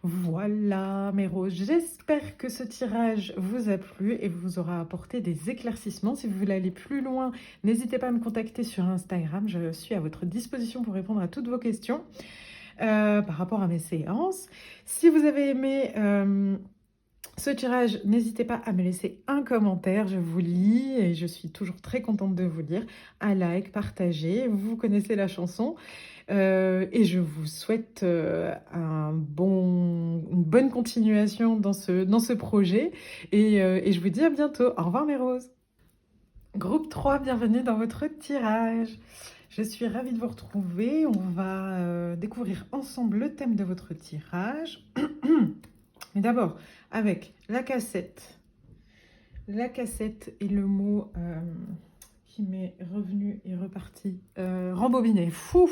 Voilà mes roses, j'espère que ce tirage vous a plu et vous aura apporté des éclaircissements. Si vous voulez aller plus loin, n'hésitez pas à me contacter sur Instagram, je suis à votre disposition pour répondre à toutes vos questions par rapport à mes séances. Si vous avez aimé Ce tirage, n'hésitez pas à me laisser un commentaire, je vous lis et je suis toujours très contente de vous lire. Un like, partagez, vous connaissez la chanson. Et je vous souhaite une bonne continuation dans ce projet. Et je vous dis à bientôt. Au revoir mes roses. Groupe 3, bienvenue dans votre tirage. Je suis ravie de vous retrouver. On va découvrir ensemble le thème de votre tirage. Mais d'abord, avec la cassette. La cassette et le mot qui m'est revenu et reparti. Rembobiner. Fou.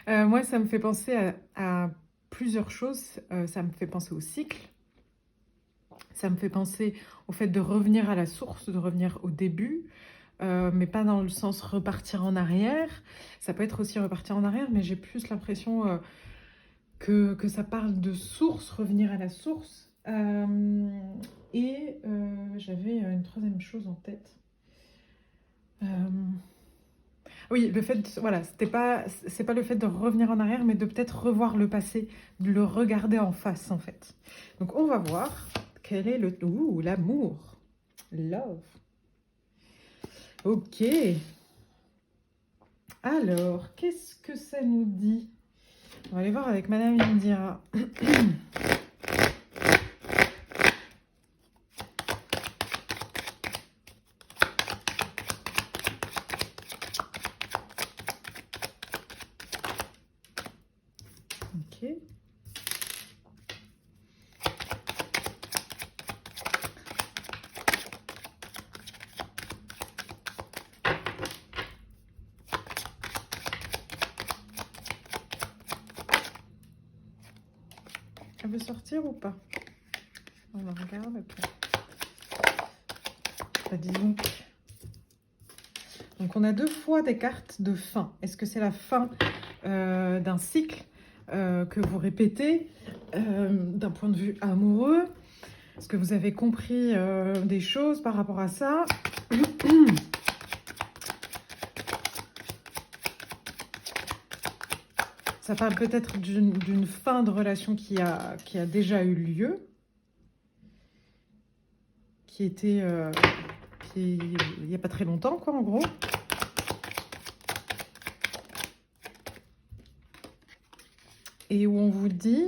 Moi, ça me fait penser à plusieurs choses. Ça me fait penser au cycle. Ça me fait penser au fait de revenir à la source, de revenir au début. Mais pas dans le sens repartir en arrière. Ça peut être aussi repartir en arrière, mais j'ai plus l'impression que ça parle de source, revenir à la source. J'avais une troisième chose en tête. Oui, le fait, voilà, c'est pas le fait de revenir en arrière, mais de peut-être revoir le passé, de le regarder en face, en fait. Donc, on va voir quel est l'amour, love. Ok. Alors, qu'est-ce que ça nous dit? On va aller voir avec Madame Indira. Ok. Elle veut sortir ou pas? On la regarde après. Bah, dis donc. Donc, on a deux fois des cartes de fin. Est-ce que c'est la fin d'un cycle que vous répétez d'un point de vue amoureux? Est-ce que vous avez compris des choses par rapport à ça? Ça parle peut-être d'une fin de relation qui a déjà eu lieu, qui était il n'y a pas très longtemps, quoi, en gros. Et où on vous dit,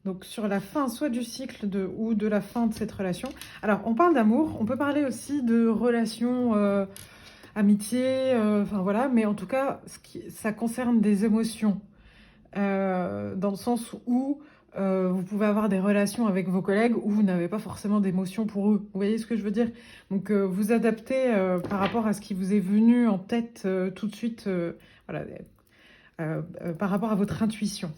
donc sur la fin, soit du cycle ou de la fin de cette relation. Alors, on parle d'amour, on peut parler aussi de relations, amitié, enfin voilà, mais en tout cas, ça concerne des émotions. Dans le sens où vous pouvez avoir des relations avec vos collègues où vous n'avez pas forcément d'émotions pour eux. Vous voyez ce que je veux dire? Donc, vous adaptez par rapport à ce qui vous est venu en tête tout de suite, voilà, par rapport à votre intuition.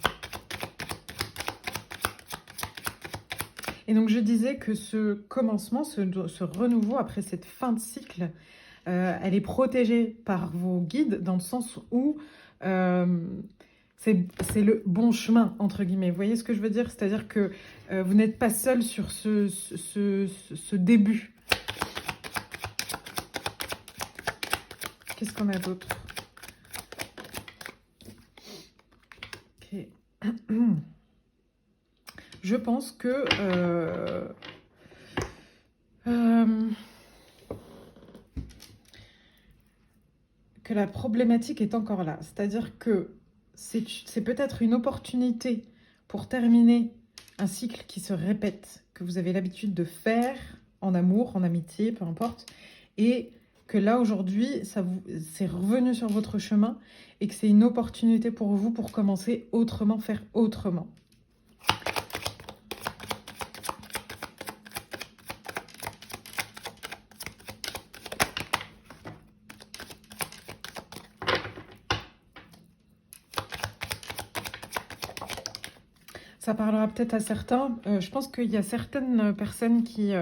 Et donc, je disais que ce commencement, ce renouveau après cette fin de cycle, elle est protégée par vos guides dans le sens où c'est le bon chemin, entre guillemets. Vous voyez ce que je veux dire? C'est-à-dire que vous n'êtes pas seul sur ce début. Qu'est-ce qu'on a d'autre? Ok. Je pense que la problématique est encore là. C'est-à-dire que c'est peut-être une opportunité pour terminer un cycle qui se répète, que vous avez l'habitude de faire en amour, en amitié, peu importe, et que là, aujourd'hui, c'est revenu sur votre chemin et que c'est une opportunité pour vous pour commencer autrement, faire autrement. Ça parlera peut-être à certains. Je pense qu'il y a certaines personnes qui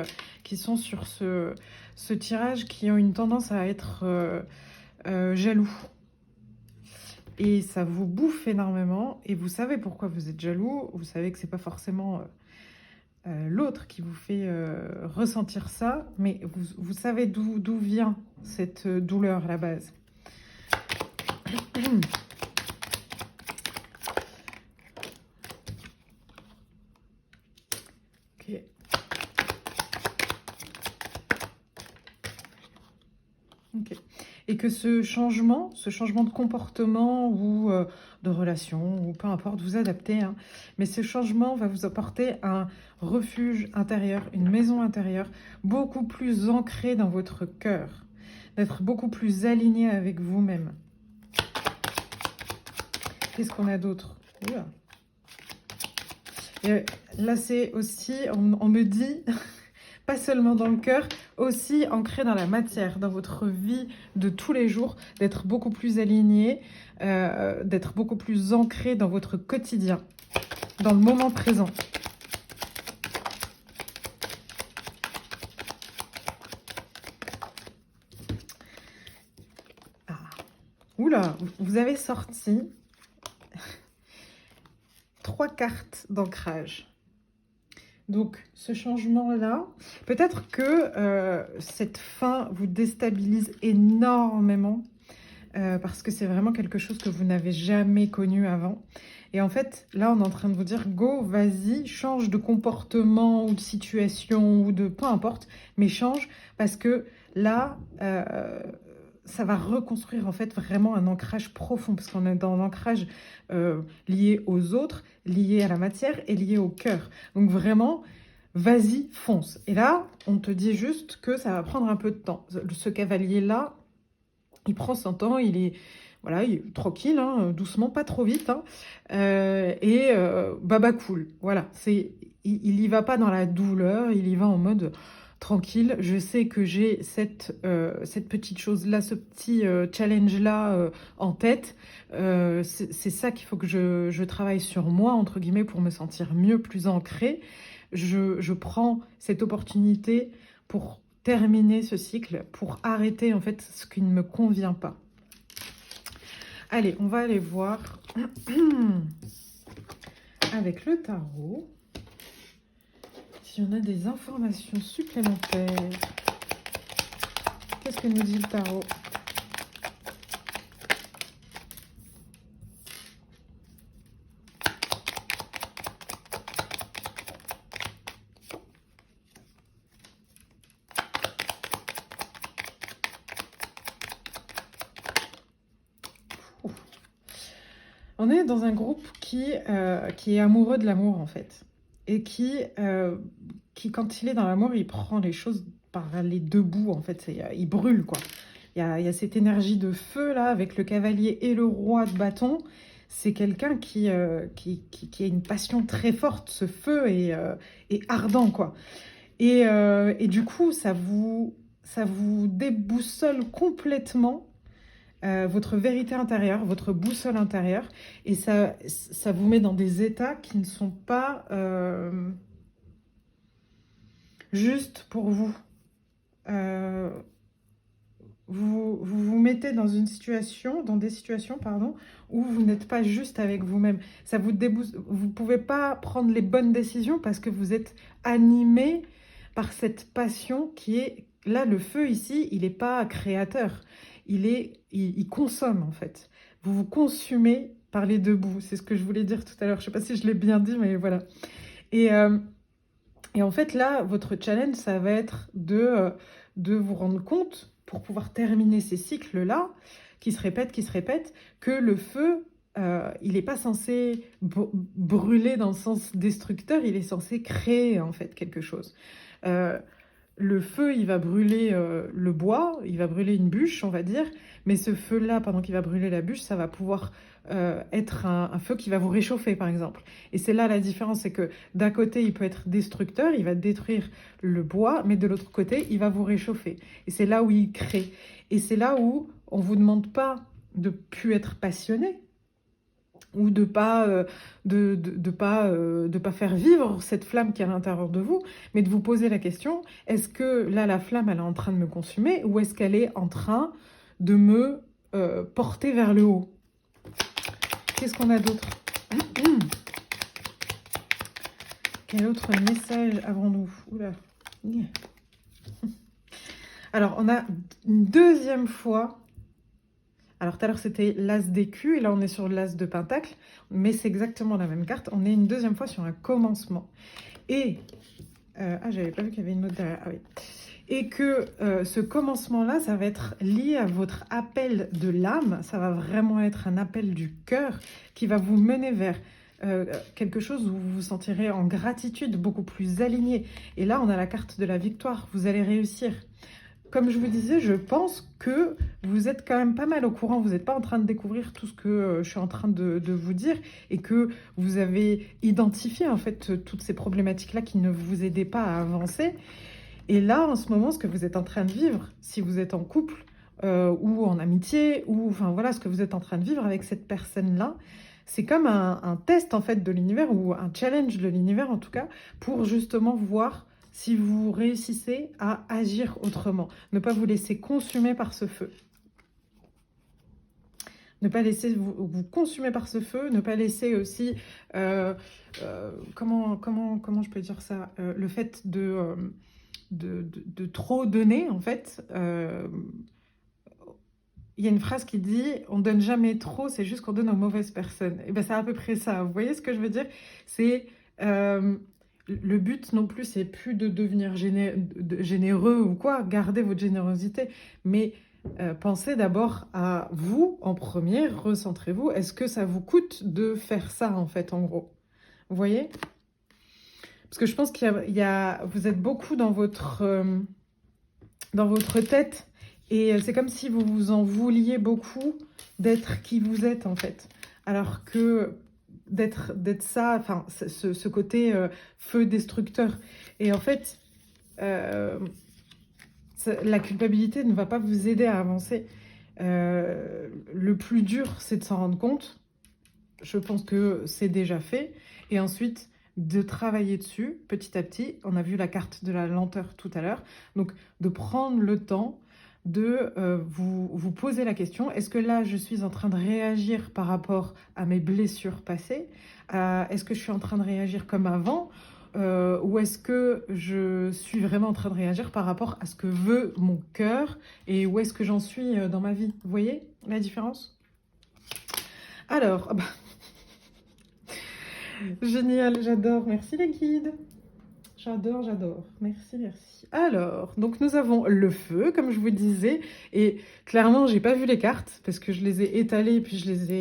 sont sur ce tirage qui ont une tendance à être jaloux. Et ça vous bouffe énormément. Et vous savez pourquoi vous êtes jaloux. Vous savez que c'est pas forcément l'autre qui vous fait ressentir ça. Mais vous savez d'où vient cette douleur à la base. Ok. Et que ce changement de comportement ou de relation, ou peu importe, vous adaptez, hein, mais ce changement va vous apporter un refuge intérieur, une maison intérieure, beaucoup plus ancrée dans votre cœur, d'être beaucoup plus aligné avec vous-même. Qu'est-ce qu'on a d'autre? Oula. Et là, c'est aussi, on me dit... pas seulement dans le cœur, aussi ancré dans la matière, dans votre vie de tous les jours, d'être beaucoup plus aligné, d'être beaucoup plus ancré dans votre quotidien, dans le moment présent. Ah. Oula, vous avez sorti 3 cartes d'ancrage. Donc, ce changement-là, peut-être que cette fin vous déstabilise énormément parce que c'est vraiment quelque chose que vous n'avez jamais connu avant. Et en fait, là, on est en train de vous dire, go, vas-y, change de comportement ou de situation ou de peu importe, mais change parce que là, ça va reconstruire en fait vraiment un ancrage profond parce qu'on est dans l'ancrage lié aux autres, lié à la matière et lié au cœur. Donc vraiment, vas-y, fonce. Et là, on te dit juste que ça va prendre un peu de temps. Ce cavalier-là, il prend son temps, il est, voilà, il est tranquille, hein, doucement, pas trop vite, hein, baba cool. Voilà, il y va pas dans la douleur, il y va en mode tranquille. Je sais que j'ai cette petite chose-là, ce petit challenge-là en tête. C'est ça qu'il faut que je travaille sur moi, entre guillemets, pour me sentir mieux, plus ancrée. Je prends cette opportunité pour terminer ce cycle, pour arrêter en fait ce qui ne me convient pas. Allez, on va aller voir avec le tarot si on a des informations supplémentaires. Qu'est-ce que nous dit le tarot? On est dans un groupe qui est amoureux de l'amour, en fait. Et qui, quand il est dans l'amour, il prend les choses par les deux bouts, en fait. Il brûle, quoi. Il y a cette énergie de feu, là, avec le cavalier et le roi de bâton. C'est quelqu'un qui a une passion très forte. Ce feu est ardent, quoi. Et du coup, ça vous déboussole complètement votre vérité intérieure, votre boussole intérieure, et ça vous met dans des états qui ne sont pas juste pour vous. Vous mettez dans des situations, pardon, où vous n'êtes pas juste avec vous-même. Ça vous vous pouvez pas prendre les bonnes décisions parce que vous êtes animé par cette passion qui est là. Le feu ici, il n'est pas créateur. Il consomme, en fait. Vous vous consumez par les deux bouts. C'est ce que je voulais dire tout à l'heure. Je ne sais pas si je l'ai bien dit, mais voilà. Et en fait, là, votre challenge, ça va être de vous rendre compte, pour pouvoir terminer ces cycles-là, qui se répètent, que le feu, il n'est pas censé brûler dans le sens destructeur, il est censé créer, en fait, quelque chose. Le feu, il va brûler le bois, il va brûler une bûche, on va dire, mais ce feu-là, pendant qu'il va brûler la bûche, ça va pouvoir être un feu qui va vous réchauffer, par exemple. Et c'est là la différence, c'est que d'un côté, il peut être destructeur, il va détruire le bois, mais de l'autre côté, il va vous réchauffer. Et c'est là où il crée. Et c'est là où on ne vous demande pas de plus être passionné, ou de pas faire vivre cette flamme qui est à l'intérieur de vous, mais de vous poser la question, est-ce que là, la flamme, elle est en train de me consumer, ou est-ce qu'elle est en train de me porter vers le haut? Qu'est-ce qu'on a d'autre? Quel autre message avons-nous? Oula. Alors, on a une deuxième fois. Alors, tout à l'heure, c'était l'as d'écus, et là, on est sur l'as de pentacle, mais c'est exactement la même carte. On est une deuxième fois sur un commencement. Et, j'avais pas vu qu'il y avait une autre derrière. Ah oui. et que ce commencement-là, ça va être lié à votre appel de l'âme, ça va vraiment être un appel du cœur qui va vous mener vers quelque chose où vous vous sentirez en gratitude, beaucoup plus aligné. Et là, on a la carte de la victoire, vous allez réussir. Comme je vous disais, je pense que vous êtes quand même pas mal au courant, vous n'êtes pas en train de découvrir tout ce que je suis en train de vous dire et que vous avez identifié en fait toutes ces problématiques-là qui ne vous aidaient pas à avancer. Et là, en ce moment, ce que vous êtes en train de vivre, si vous êtes en couple ou en amitié, ou enfin voilà, ce que vous êtes en train de vivre avec cette personne-là, c'est comme un test en fait de l'univers ou un challenge de l'univers en tout cas, pour justement voir si vous réussissez à agir autrement. Ne pas vous laisser consumer par ce feu. Ne pas laisser vous consumer par ce feu, ne pas laisser aussi, comment je peux dire ça, le fait de trop donner, en fait. Il y a une phrase qui dit « on donne jamais trop, c'est juste qu'on donne aux mauvaises personnes ». Et ben c'est à peu près ça. Vous voyez ce que je veux dire? C'est le but non plus, c'est plus de devenir généreux ou quoi. Gardez votre générosité, mais pensez d'abord à vous en premier. Recentrez-vous. Est-ce que ça vous coûte de faire ça en fait, en gros? Vous voyez? Parce que je pense vous êtes beaucoup dans votre tête et c'est comme si vous vous en vouliez beaucoup d'être qui vous êtes en fait. Alors que d'être ça, enfin ce côté feu destructeur. Et en fait, la culpabilité ne va pas vous aider à avancer. Le plus dur, c'est de s'en rendre compte. Je pense que c'est déjà fait. Et ensuite, de travailler dessus petit à petit. On a vu la carte de la lenteur tout à l'heure. Donc, de prendre le temps de vous poser la question, est-ce que là, je suis en train de réagir par rapport à mes blessures passées? Est-ce que je suis en train de réagir comme avant? Ou est-ce que je suis vraiment en train de réagir par rapport à ce que veut mon cœur? Et où est-ce que j'en suis dans ma vie? Vous voyez la différence? Alors, génial, j'adore. Merci les guides. J'adore, j'adore. Merci, merci. Alors, donc nous avons le feu, comme je vous disais. Et clairement, j'ai pas vu les cartes parce que je les ai étalées puis je les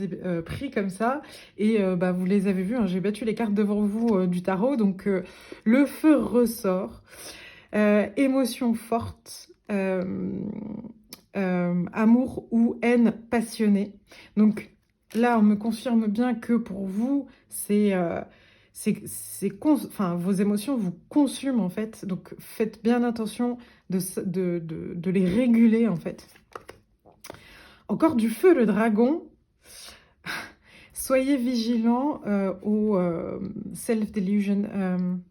ai pris comme ça. Et vous les avez vus, hein, j'ai battu les cartes devant vous du tarot. Donc, le feu ressort. Émotion forte. Amour ou haine passionnée. Donc, là, on me confirme bien que pour vous, vos émotions vous consument en fait, donc faites bien attention de les réguler en fait. Encore du feu, le dragon. Soyez vigilants aux self-delusion,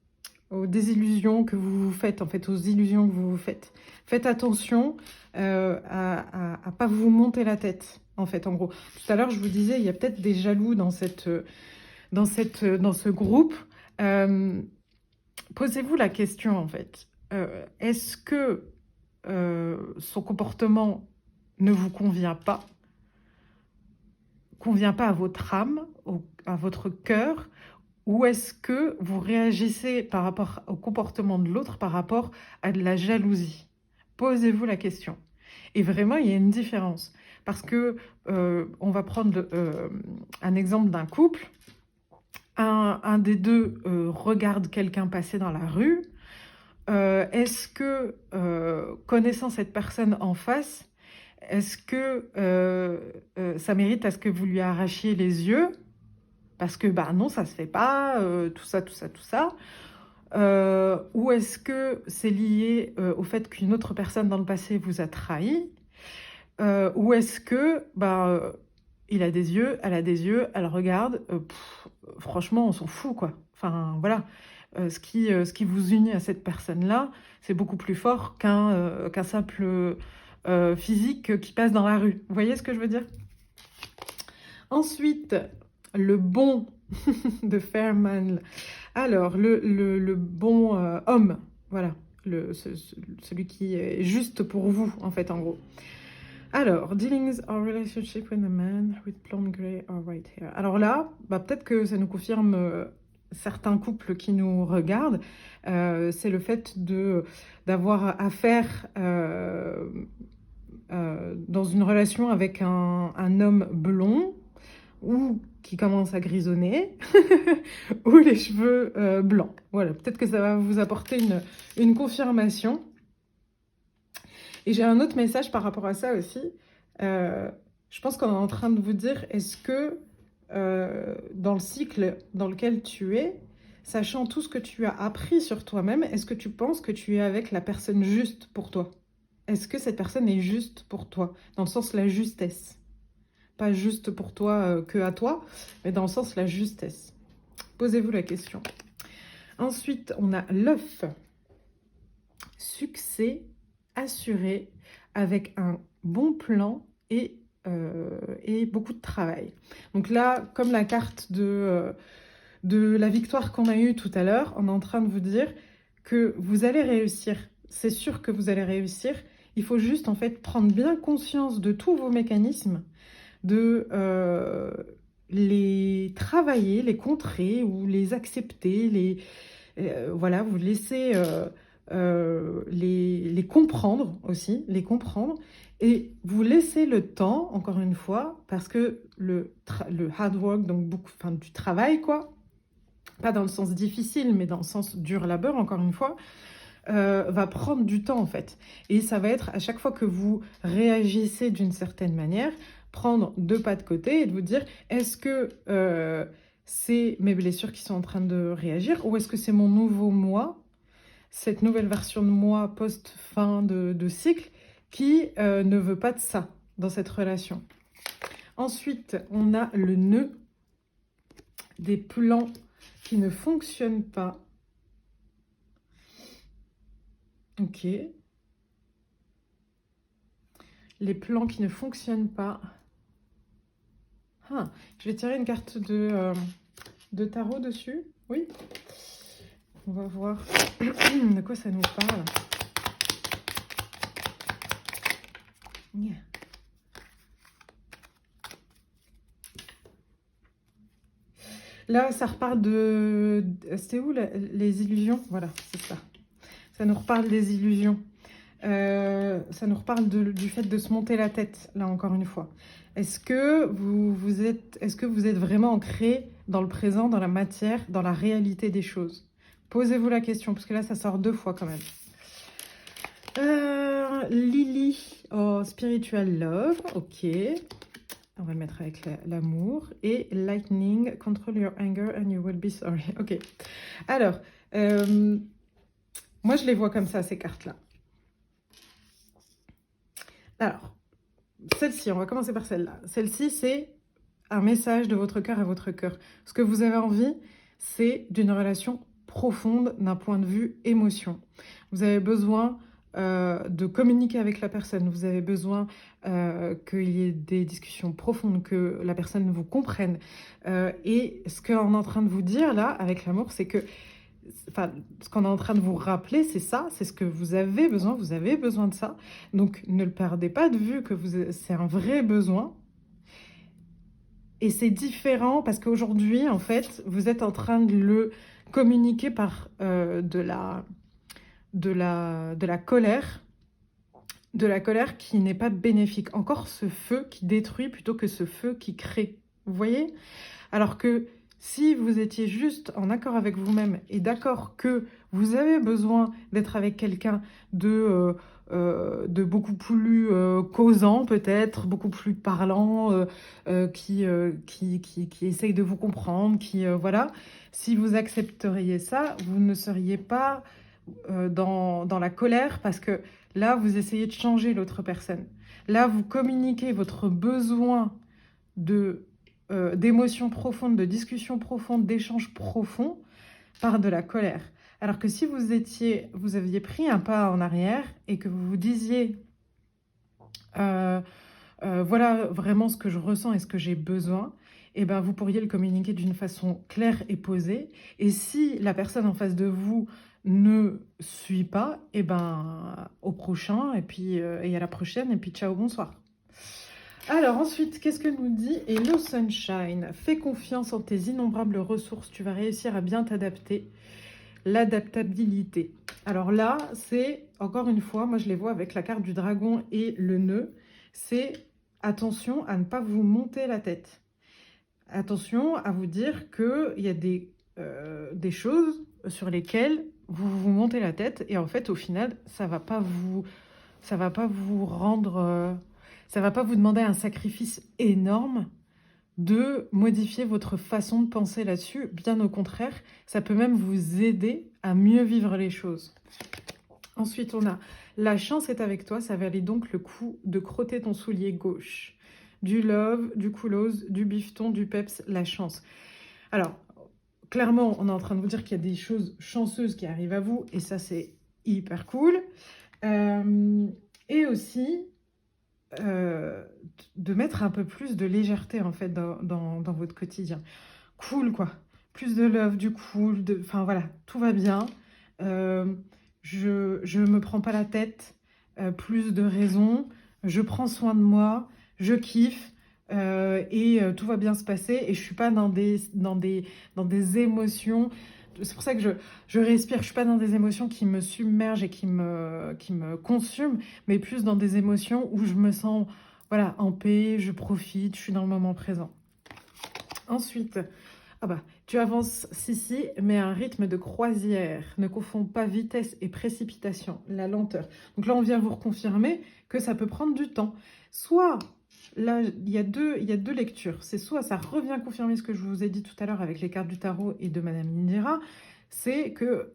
aux désillusions que vous vous faites, en fait, aux illusions que vous vous faites. Faites attention à pas vous monter la tête, en fait, en gros. Tout à l'heure, je vous disais, il y a peut-être des jaloux dans ce groupe. Posez-vous la question, en fait. Est-ce que son comportement ne vous convient pas à votre âme, à votre cœur, ou est-ce que vous réagissez par rapport au comportement de l'autre, par rapport à de la jalousie? Posez-vous la question. Et vraiment, il y a une différence. Parce que, on va prendre un exemple d'un couple. Un des deux regarde quelqu'un passer dans la rue. Est-ce que, connaissant cette personne en face, est-ce que ça mérite à ce que vous lui arrachiez les yeux? Parce que, non, ça se fait pas, tout ça, tout ça, tout ça. Ou est-ce que c'est lié au fait qu'une autre personne dans le passé vous a trahi? Ou est-ce que, il a des yeux, elle a des yeux, elle regarde, franchement, on s'en fout, quoi. Enfin, voilà. Ce qui vous unit à cette personne-là, c'est beaucoup plus fort qu'un simple physique qui passe dans la rue. Vous voyez ce que je veux dire? Ensuite, le bon de Fairman. Alors, le bon homme, voilà, celui qui est juste pour vous, en fait, en gros. Alors, dealings or relationship with a man with blonde, grey or white hair. Alors là, peut-être que ça nous confirme certains couples qui nous regardent, c'est le fait d'avoir affaire dans une relation avec un homme blond ou qui commence à grisonner ou les cheveux blancs. Voilà, peut-être que ça va vous apporter une confirmation. Et j'ai un autre message par rapport à ça aussi. Je pense qu'on est en train de vous dire, est-ce que dans le cycle dans lequel tu es, sachant tout ce que tu as appris sur toi-même, est-ce que tu penses que tu es avec la personne juste pour toi? Est-ce que cette personne est juste pour toi? Dans le sens la justesse. Pas juste pour toi que à toi, mais dans le sens la justesse. Posez-vous la question. Ensuite, on a l'œuf. Succès assuré avec un bon plan et beaucoup de travail. Donc là, comme la carte de la victoire qu'on a eue tout à l'heure, on est en train de vous dire que vous allez réussir. C'est sûr que vous allez réussir. Il faut juste en fait prendre bien conscience de tous vos mécanismes, de les travailler, les contrer ou les accepter, voilà, vous laissez les comprendre aussi, les comprendre, et vous laissez le temps, encore une fois, parce que le hard work, donc beaucoup, enfin, du travail, quoi, pas dans le sens difficile, mais dans le sens dur labeur, encore une fois, va prendre du temps en fait. Et ça va être à chaque fois que vous réagissez d'une certaine manière, prendre deux pas de côté et de vous dire, est-ce que c'est mes blessures qui sont en train de réagir ou est-ce que c'est mon nouveau moi, cette nouvelle version de moi post-fin de cycle qui ne veut pas de ça dans cette relation. Ensuite, on a le nœud des plans qui ne fonctionnent pas. Ok. Les plans qui ne fonctionnent pas. Ah, je vais tirer une carte de tarot dessus. Oui. On va voir de quoi ça nous parle. Yeah. Là, ça reparle de... C'était où les illusions? Voilà, c'est ça. Ça nous reparle des illusions. Ça nous reparle du fait de se monter la tête, là, encore une fois. Est-ce que vous êtes vraiment ancré dans le présent, dans la matière, dans la réalité des choses? Posez-vous la question, parce que là, ça sort deux fois quand même. Lily, oh, Spiritual Love, ok. On va le mettre avec l'amour. Et Lightning, Control your anger and you will be sorry. Ok. Alors, moi, je les vois comme ça, ces cartes-là. Alors, celle-ci, on va commencer par celle-là. Celle-ci, c'est un message de votre cœur à votre cœur. Ce que vous avez envie, c'est d'une relation profonde d'un point de vue émotion. Vous avez besoin de communiquer avec la personne. Vous avez besoin qu'il y ait des discussions profondes, que la personne vous comprenne. Et ce qu'on est en train de vous dire là, avec l'amour, c'est que enfin, ce qu'on est en train de vous rappeler, c'est ça, c'est ce que vous avez besoin de ça. Donc, ne le perdez pas de vue que c'est un vrai besoin. Et c'est différent parce qu'aujourd'hui, en fait, vous êtes en train de le communiquer par de la colère. De la colère qui n'est pas bénéfique. Encore ce feu qui détruit plutôt que ce feu qui crée. Vous voyez? Alors que si vous étiez juste en accord avec vous-même et d'accord que vous avez besoin d'être avec quelqu'un de beaucoup plus causant peut-être, beaucoup plus parlant, qui essaye de vous comprendre, voilà. Si vous accepteriez ça, vous ne seriez pas dans la colère parce que là, vous essayez de changer l'autre personne. Là, vous communiquez votre besoin d'émotions profondes, de discussions profondes, d'échanges profonds par de la colère. Alors que si vous aviez pris un pas en arrière et que vous vous disiez voilà vraiment ce que je ressens et ce que j'ai besoin, et ben vous pourriez le communiquer d'une façon claire et posée. Et si la personne en face de vous ne suit pas, et ben au prochain, et puis et à la prochaine, et puis ciao, bonsoir. Alors ensuite, qu'est-ce que nous dit Hello Sunshine? Fais confiance en tes innombrables ressources, tu vas réussir à bien t'adapter. L'adaptabilité. Alors là, c'est, encore une fois, moi je les vois avec la carte du dragon et le nœud, c'est attention à ne pas vous monter la tête. Attention à vous dire qu'il y a des choses sur lesquelles vous vous montez la tête et en fait, au final, ça va pas vous rendre... ça va pas vous demander un sacrifice énorme de modifier votre façon de penser là-dessus. Bien au contraire, ça peut même vous aider à mieux vivre les choses. Ensuite, on a la chance est avec toi. Ça valait donc le coup de crotter ton soulier gauche. Du love, du coolose, du bifton, du peps, la chance. Alors, clairement, on est en train de vous dire qu'il y a des choses chanceuses qui arrivent à vous et ça, c'est hyper cool. Et aussi, de mettre un peu plus de légèreté en fait dans votre quotidien. Cool quoi, plus de love, du cool, enfin voilà, tout va bien. Je me prends pas la tête, plus de raison, je prends soin de moi, je kiffe. Et tout va bien se passer et je suis pas dans des émotions. C'est pour ça que je respire. Je suis pas dans des émotions qui me submergent et qui me consument, mais plus dans des émotions où je me sens voilà, en paix, je profite, je suis dans le moment présent. Ensuite, ah bah, tu avances, si, mais à un rythme de croisière. Ne confonds pas vitesse et précipitation, la lenteur. Donc là, on vient vous reconfirmer que ça peut prendre du temps. Soit, là, il y a deux lectures. C'est soit ça revient confirmer ce que je vous ai dit tout à l'heure avec les cartes du tarot et de Madame Indira, c'est que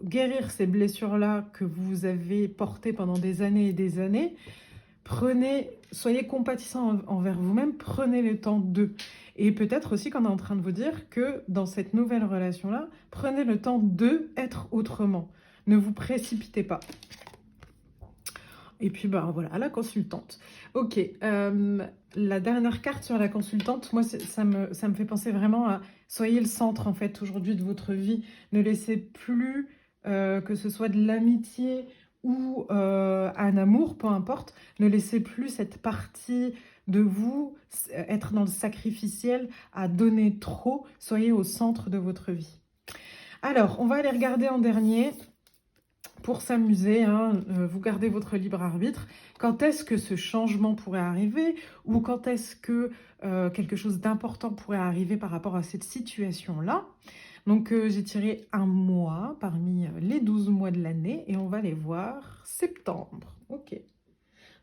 guérir ces blessures-là que vous avez portées pendant des années et des années, soyez compatissant envers vous-même, prenez le temps d'eux. Et peut-être aussi qu'on est en train de vous dire que dans cette nouvelle relation-là, prenez le temps d'être autrement. Ne vous précipitez pas. Et puis, bah, voilà, la consultante. Ok, la dernière carte sur la consultante, moi, ça me fait penser vraiment à... Soyez le centre, en fait, aujourd'hui de votre vie. Ne laissez plus que ce soit de l'amitié ou un amour, peu importe. Ne laissez plus cette partie de vous être dans le sacrificiel, à donner trop. Soyez au centre de votre vie. Alors, on va aller regarder en dernier... Pour s'amuser, hein, vous gardez votre libre arbitre. Quand est-ce que ce changement pourrait arriver ou quand est-ce que quelque chose d'important pourrait arriver par rapport à cette situation-là? Donc, j'ai tiré un mois parmi les 12 mois de l'année et on va les voir septembre. Ok.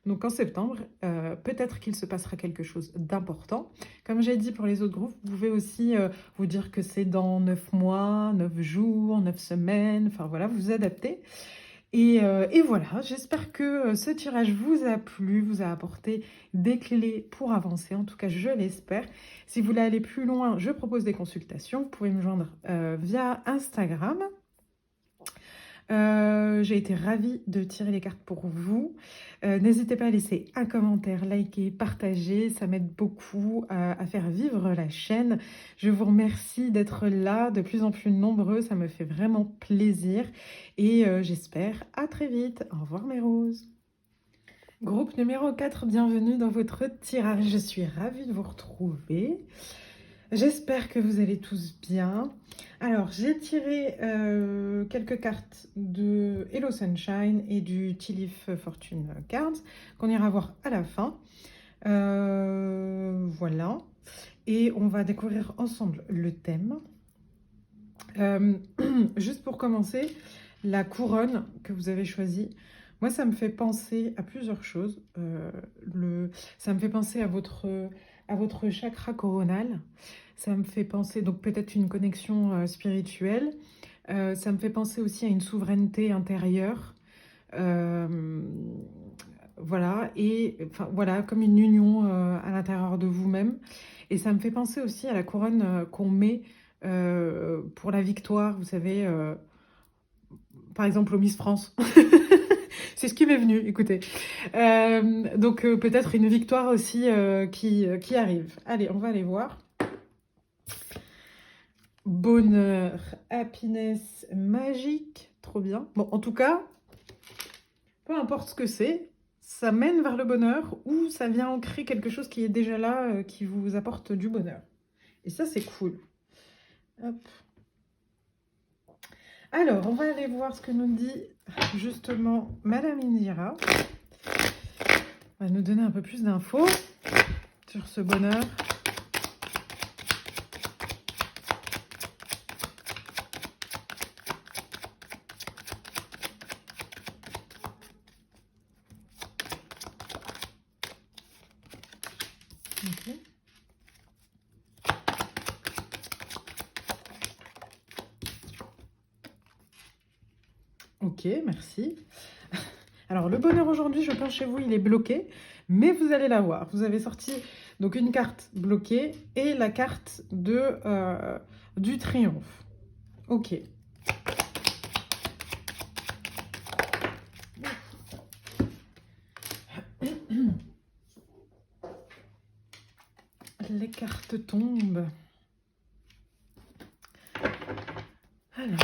Donc, en septembre, peut-être qu'il se passera quelque chose d'important. Comme j'ai dit pour les autres groupes, vous pouvez aussi vous dire que c'est dans 9 mois, 9 jours, 9 semaines. Enfin, voilà, vous adaptez. Et voilà, j'espère que ce tirage vous a plu, vous a apporté des clés pour avancer. En tout cas, je l'espère. Si vous voulez aller plus loin, je propose des consultations. Vous pouvez me joindre via Instagram. J'ai été ravie de tirer les cartes pour vous. N'hésitez pas à laisser un commentaire, liker, partager. Ça m'aide beaucoup à faire vivre la chaîne. Je vous remercie d'être là, de plus en plus nombreux. Ça me fait vraiment plaisir. Et j'espère à très vite. Au revoir mes roses. Groupe numéro 4, bienvenue dans votre tirage. Je suis ravie de vous retrouver. J'espère que vous allez tous bien. Alors, j'ai tiré quelques cartes de Hello Sunshine et du Tea Leaf Fortune Cards qu'on ira voir à la fin. Voilà. Et on va découvrir ensemble le thème. Juste pour commencer, la couronne que vous avez choisie, moi, ça me fait penser à plusieurs choses. Ça me fait penser à votre chakra coronal. Ça me fait penser, donc peut-être une connexion spirituelle. Ça me fait penser aussi à une souveraineté intérieure. Voilà, et enfin, voilà, comme une union à l'intérieur de vous-même. Et ça me fait penser aussi à la couronne qu'on met pour la victoire, vous savez, par exemple au Miss France. C'est ce qui m'est venu, écoutez. Donc peut-être une victoire aussi qui arrive. Allez, on va aller voir. Bonheur, happiness, magique, trop bien. Bon, en tout cas, peu importe ce que c'est, ça mène vers le bonheur ou ça vient ancrer quelque chose qui est déjà là, qui vous apporte du bonheur. Et ça, c'est cool. Hop. Alors, on va aller voir ce que nous dit justement Madame Indira. Elle va nous donner un peu plus d'infos sur ce bonheur. Okay. Ok, merci. Alors, le bonheur aujourd'hui, je pense chez vous, il est bloqué, mais vous allez l'avoir. Vous avez sorti donc une carte bloquée et la carte du triomphe. Ok. Les cartes tombent. Alors.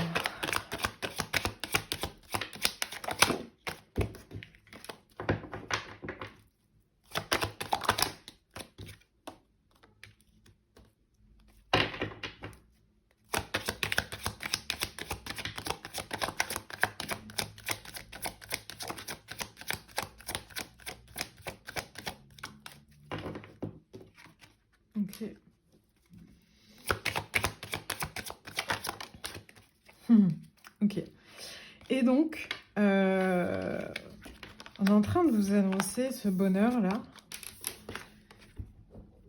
Ok. Ok. Et donc, on est en train de vous annoncer ce bonheur-là.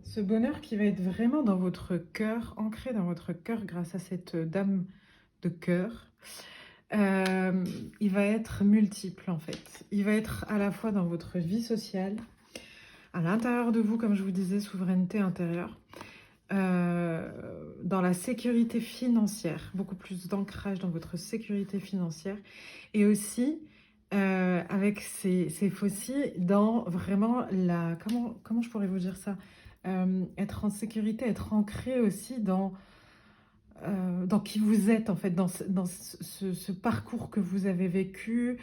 Ce bonheur qui va être vraiment dans votre cœur, ancré dans votre cœur grâce à cette dame de cœur. Il va être multiple en fait. Il va être à la fois dans votre vie sociale, à l'intérieur de vous, comme je vous disais, souveraineté intérieure, dans la sécurité financière, beaucoup plus d'ancrage dans votre sécurité financière, et aussi avec ces faucilles dans vraiment la... Comment je pourrais vous dire ça, être en sécurité, être ancré aussi dans qui vous êtes en fait, dans ce parcours que vous avez vécu,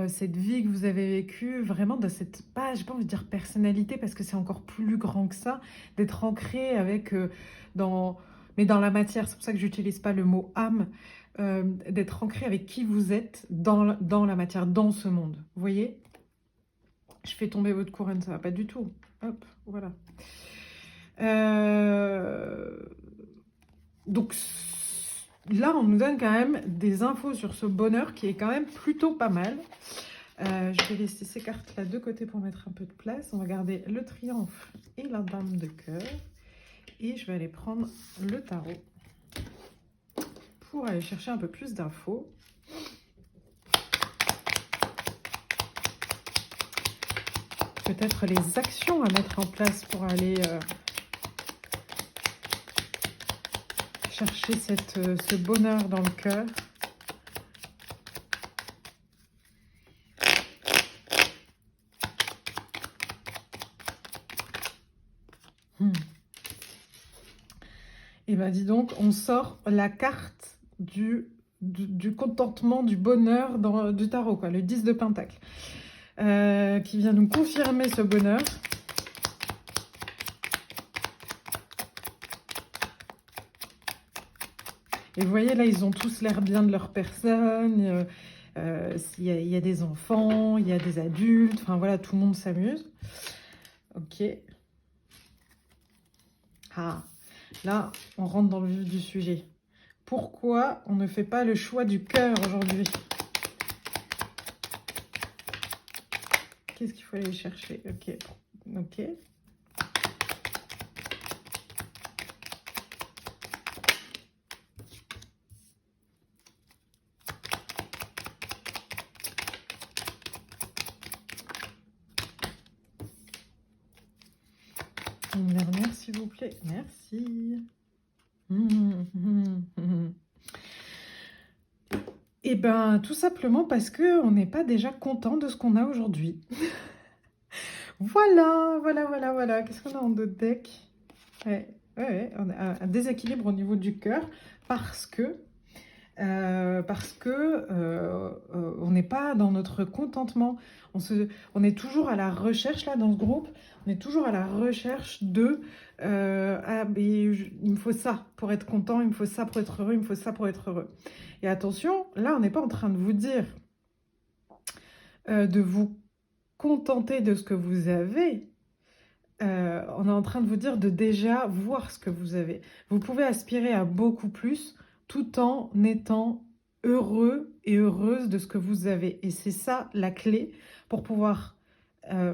cette vie que vous avez vécue, vraiment dans cette, pas, j'ai pas envie de dire personnalité parce que c'est encore plus grand que ça, d'être ancré avec, mais dans la matière, c'est pour ça que j'utilise pas le mot âme, d'être ancré avec qui vous êtes dans la matière, dans ce monde. Vous voyez? Je fais tomber votre couronne, ça va pas du tout. Hop, voilà. Donc là, on nous donne quand même des infos sur ce bonheur qui est quand même plutôt pas mal. Je vais laisser ces cartes-là de côté pour mettre un peu de place. On va garder le triomphe et la dame de cœur. Et je vais aller prendre le tarot pour aller chercher un peu plus d'infos. Peut-être les actions à mettre en place pour aller... chercher ce bonheur dans le cœur. Et bien dis donc, on sort la carte du contentement, du bonheur du tarot, quoi, le 10 de Pentacle, qui vient nous confirmer ce bonheur. Et vous voyez, là, ils ont tous l'air bien de leur personne. Il y a des enfants, il y a des adultes. Enfin, voilà, tout le monde s'amuse. Ok. Ah, là, on rentre dans le vif du sujet. Pourquoi on ne fait pas le choix du cœur aujourd'hui? Qu'est-ce qu'il faut aller chercher? Ok. Ok. Une dernière, s'il vous plaît. Merci. Eh bien, tout simplement parce qu'on n'est pas déjà content de ce qu'on a aujourd'hui. Voilà, voilà, voilà, voilà. Qu'est-ce qu'on a en dos de deck? Ouais, on a un déséquilibre au niveau du cœur parce que parce que on n'est pas dans notre contentement. On est toujours à la recherche, là, dans ce groupe, on est toujours à la recherche de ah, mais il me faut ça pour être content, il me faut ça pour être heureux, il me faut ça pour être heureux. Et attention, là, on n'est pas en train de vous dire de vous contenter de ce que vous avez. On est en train de vous dire de déjà voir ce que vous avez. Vous pouvez aspirer à beaucoup plus tout en étant heureux et heureuse de ce que vous avez. Et c'est ça la clé pour pouvoir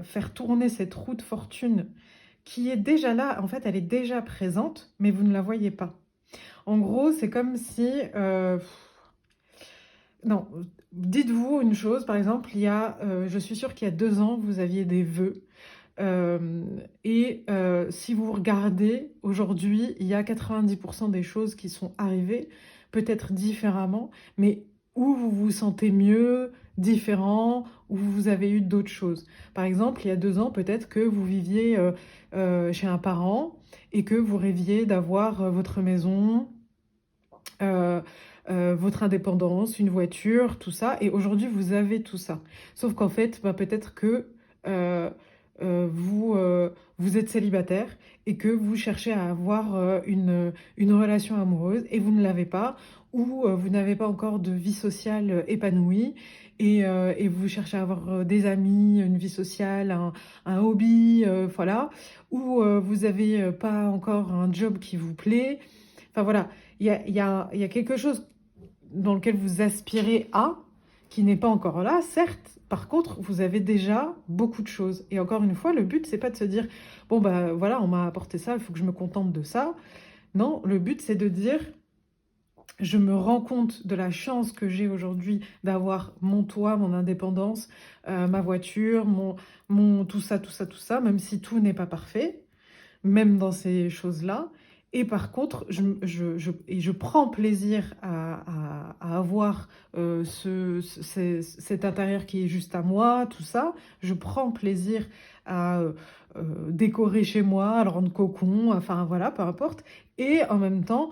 faire tourner cette roue de fortune qui est déjà là. En fait, elle est déjà présente, mais vous ne la voyez pas. En gros, c'est comme si... non, dites-vous une chose, par exemple, je suis sûre qu'il y a 2 ans, vous aviez des vœux. Si vous regardez, aujourd'hui, il y a 90% des choses qui sont arrivées, peut-être différemment, mais où vous vous sentez mieux, différent, où vous avez eu d'autres choses. Par exemple, il y a 2 ans, peut-être que vous viviez chez un parent et que vous rêviez d'avoir votre maison, euh, votre indépendance, une voiture, tout ça. Et aujourd'hui, vous avez tout ça. Sauf qu'en fait, bah, peut-être que euh, vous êtes célibataire et que vous cherchez à avoir une relation amoureuse et vous ne l'avez pas, ou vous n'avez pas encore de vie sociale épanouie et vous cherchez à avoir des amis, une vie sociale, un hobby, voilà, ou vous n'avez pas encore un job qui vous plaît. Enfin voilà, il y a quelque chose dans lequel vous aspirez à, qui n'est pas encore là, certes. Par contre, vous avez déjà beaucoup de choses. Et encore une fois, le but, c'est pas de se dire, bon, bah voilà, on m'a apporté ça, il faut que je me contente de ça. Non, le but, c'est de dire, je me rends compte de la chance que j'ai aujourd'hui d'avoir mon toit, mon indépendance, ma voiture, mon tout ça, tout ça, tout ça, même si tout n'est pas parfait, même dans ces choses-là. Et par contre, je prends plaisir à avoir cet intérieur qui est juste à moi, tout ça. Je prends plaisir à décorer chez moi, à le rendre cocon, enfin voilà, peu importe. Et en même temps,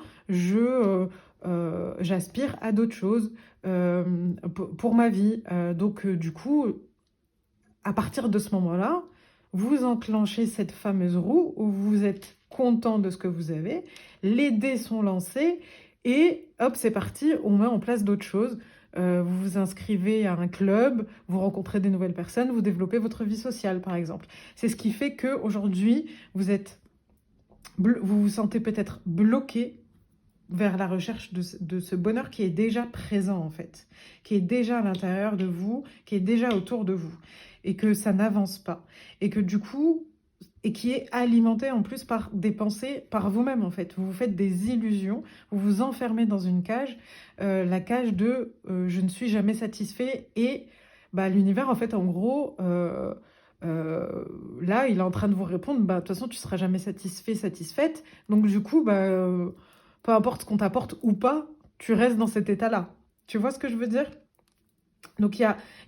j'aspire à d'autres choses pour ma vie. Donc, du coup, à partir de ce moment-là, vous enclenchez cette fameuse roue où vous êtes content de ce que vous avez, les dés sont lancés et hop, c'est parti, on met en place d'autres choses. Vous vous inscrivez à un club, vous rencontrez des nouvelles personnes, vous développez votre vie sociale, par exemple. C'est ce qui fait qu'aujourd'hui, vous vous sentez peut-être bloqué vers la recherche de ce bonheur qui est déjà présent, en fait, qui est déjà à l'intérieur de vous, qui est déjà autour de vous, et que ça n'avance pas. Et que du coup, et qui est alimenté en plus par des pensées, par vous-même, en fait. Vous vous faites des illusions, vous vous enfermez dans une cage, la cage de je ne suis jamais satisfait, et bah, l'univers, en fait, en gros... là, il est en train de vous répondre, bah, de toute façon, tu seras jamais satisfait, satisfaite. Donc, du coup, bah, peu importe ce qu'on t'apporte ou pas, tu restes dans cet état-là. Tu vois ce que je veux dire? Donc il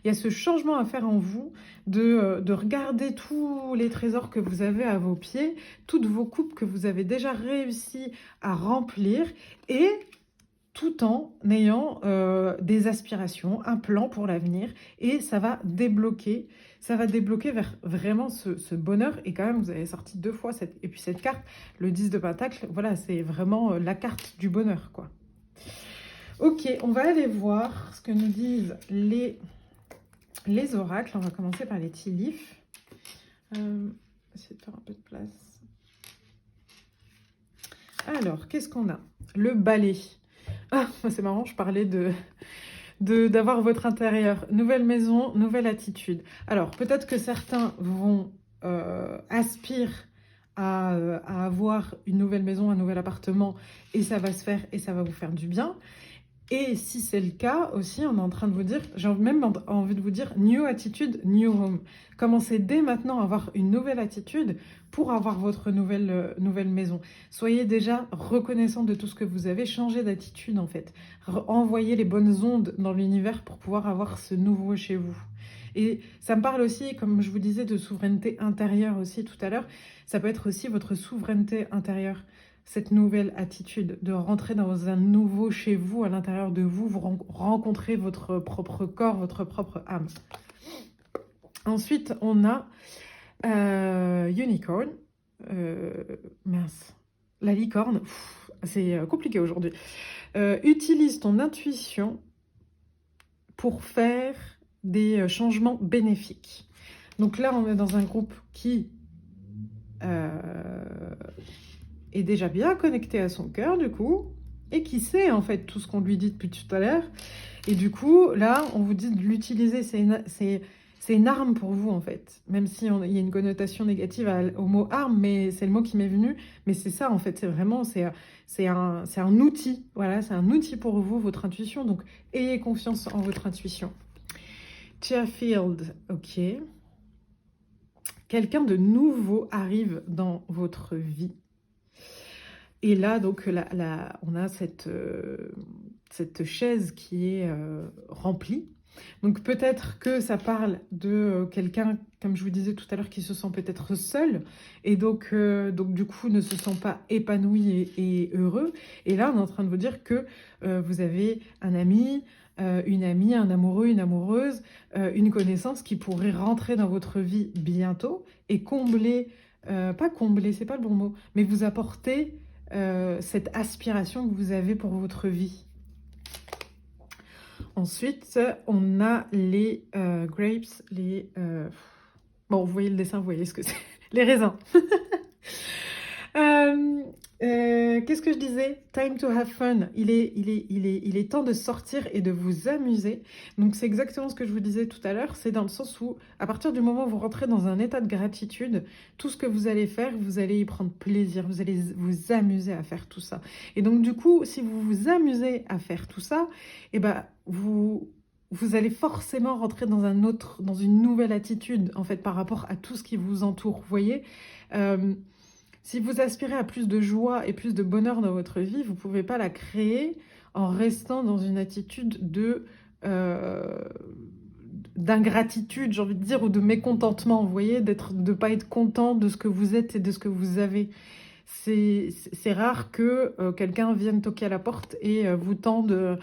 y a ce changement à faire en vous de regarder tous les trésors que vous avez à vos pieds, toutes vos coupes que vous avez déjà réussi à remplir et tout en ayant des aspirations, un plan pour l'avenir et ça va débloquer vers vraiment ce bonheur. Et quand même, vous avez sorti 2 fois et puis cette carte, le 10 de Pentacle, voilà, c'est vraiment la carte du bonheur, quoi. Ok, on va aller voir ce que nous disent les oracles. On va commencer par les tea leaves. Essayer de faire un peu de place. Alors, qu'est-ce qu'on a? Le balai. Ah, c'est marrant, je parlais d'avoir votre intérieur. Nouvelle maison, nouvelle attitude. Alors, peut-être que certains vont aspirer à avoir une nouvelle maison, un nouvel appartement, et ça va se faire et ça va vous faire du bien. Et si c'est le cas aussi, on est en train de vous dire, j'ai même envie de vous dire, new attitude, new home. Commencez dès maintenant à avoir une nouvelle attitude pour avoir votre nouvelle maison. Soyez déjà reconnaissant de tout ce que vous avez, changez d'attitude en fait. Envoyez les bonnes ondes dans l'univers pour pouvoir avoir ce nouveau chez vous. Et ça me parle aussi, comme je vous disais, de souveraineté intérieure aussi tout à l'heure. Ça peut être aussi votre souveraineté intérieure. cette nouvelle attitude, de rentrer dans un nouveau chez vous, à l'intérieur de vous, vous rencontrez votre propre corps, votre propre âme. Ensuite, on a Unicorn. Mince. La licorne, c'est compliqué aujourd'hui. Utilise ton intuition pour faire des changements bénéfiques. Donc là, on est dans un groupe qui est déjà bien connecté à son cœur, du coup, et qui sait en fait tout ce qu'on lui dit depuis tout à l'heure. Et du coup, là, on vous dit de l'utiliser. C'est une arme pour vous, en fait. Même si il y a une connotation négative au mot arme, mais c'est le mot qui m'est venu. Mais c'est ça, en fait. C'est vraiment, c'est un outil. Voilà, c'est un outil pour vous, votre intuition. Donc, ayez confiance en votre intuition. Cheerfield, ok. Quelqu'un de nouveau arrive dans votre vie. Et là, donc, on a cette chaise qui est remplie. Donc, peut-être que ça parle de quelqu'un, comme je vous disais tout à l'heure, qui se sent peut-être seul. Et donc, du coup, ne se sent pas épanoui et heureux. Et là, on est en train de vous dire que vous avez un ami, une amie, un amoureux, une amoureuse, une connaissance qui pourrait rentrer dans votre vie bientôt et combler, pas combler, c'est pas le bon mot, mais vous apporter cette aspiration que vous avez pour votre vie. Ensuite, on a les grapes, bon, vous voyez le dessin, vous voyez ce que c'est. Les raisins. Qu'est-ce que je disais? Time to have fun. Il est temps de sortir et de vous amuser. Donc, c'est exactement ce que je vous disais tout à l'heure. C'est dans le sens où, à partir du moment où vous rentrez dans un état de gratitude, tout ce que vous allez faire, vous allez y prendre plaisir. Vous allez vous amuser à faire tout ça. Et donc, du coup, si vous vous amusez à faire tout ça, eh ben, vous allez forcément rentrer dans une nouvelle attitude, en fait, par rapport à tout ce qui vous entoure. Vous voyez, si vous aspirez à plus de joie et plus de bonheur dans votre vie, vous ne pouvez pas la créer en restant dans une attitude d'ingratitude, j'ai envie de dire, ou de mécontentement, vous voyez, de ne pas être content de ce que vous êtes et de ce que vous avez. C'est rare que quelqu'un vienne toquer à la porte et vous tende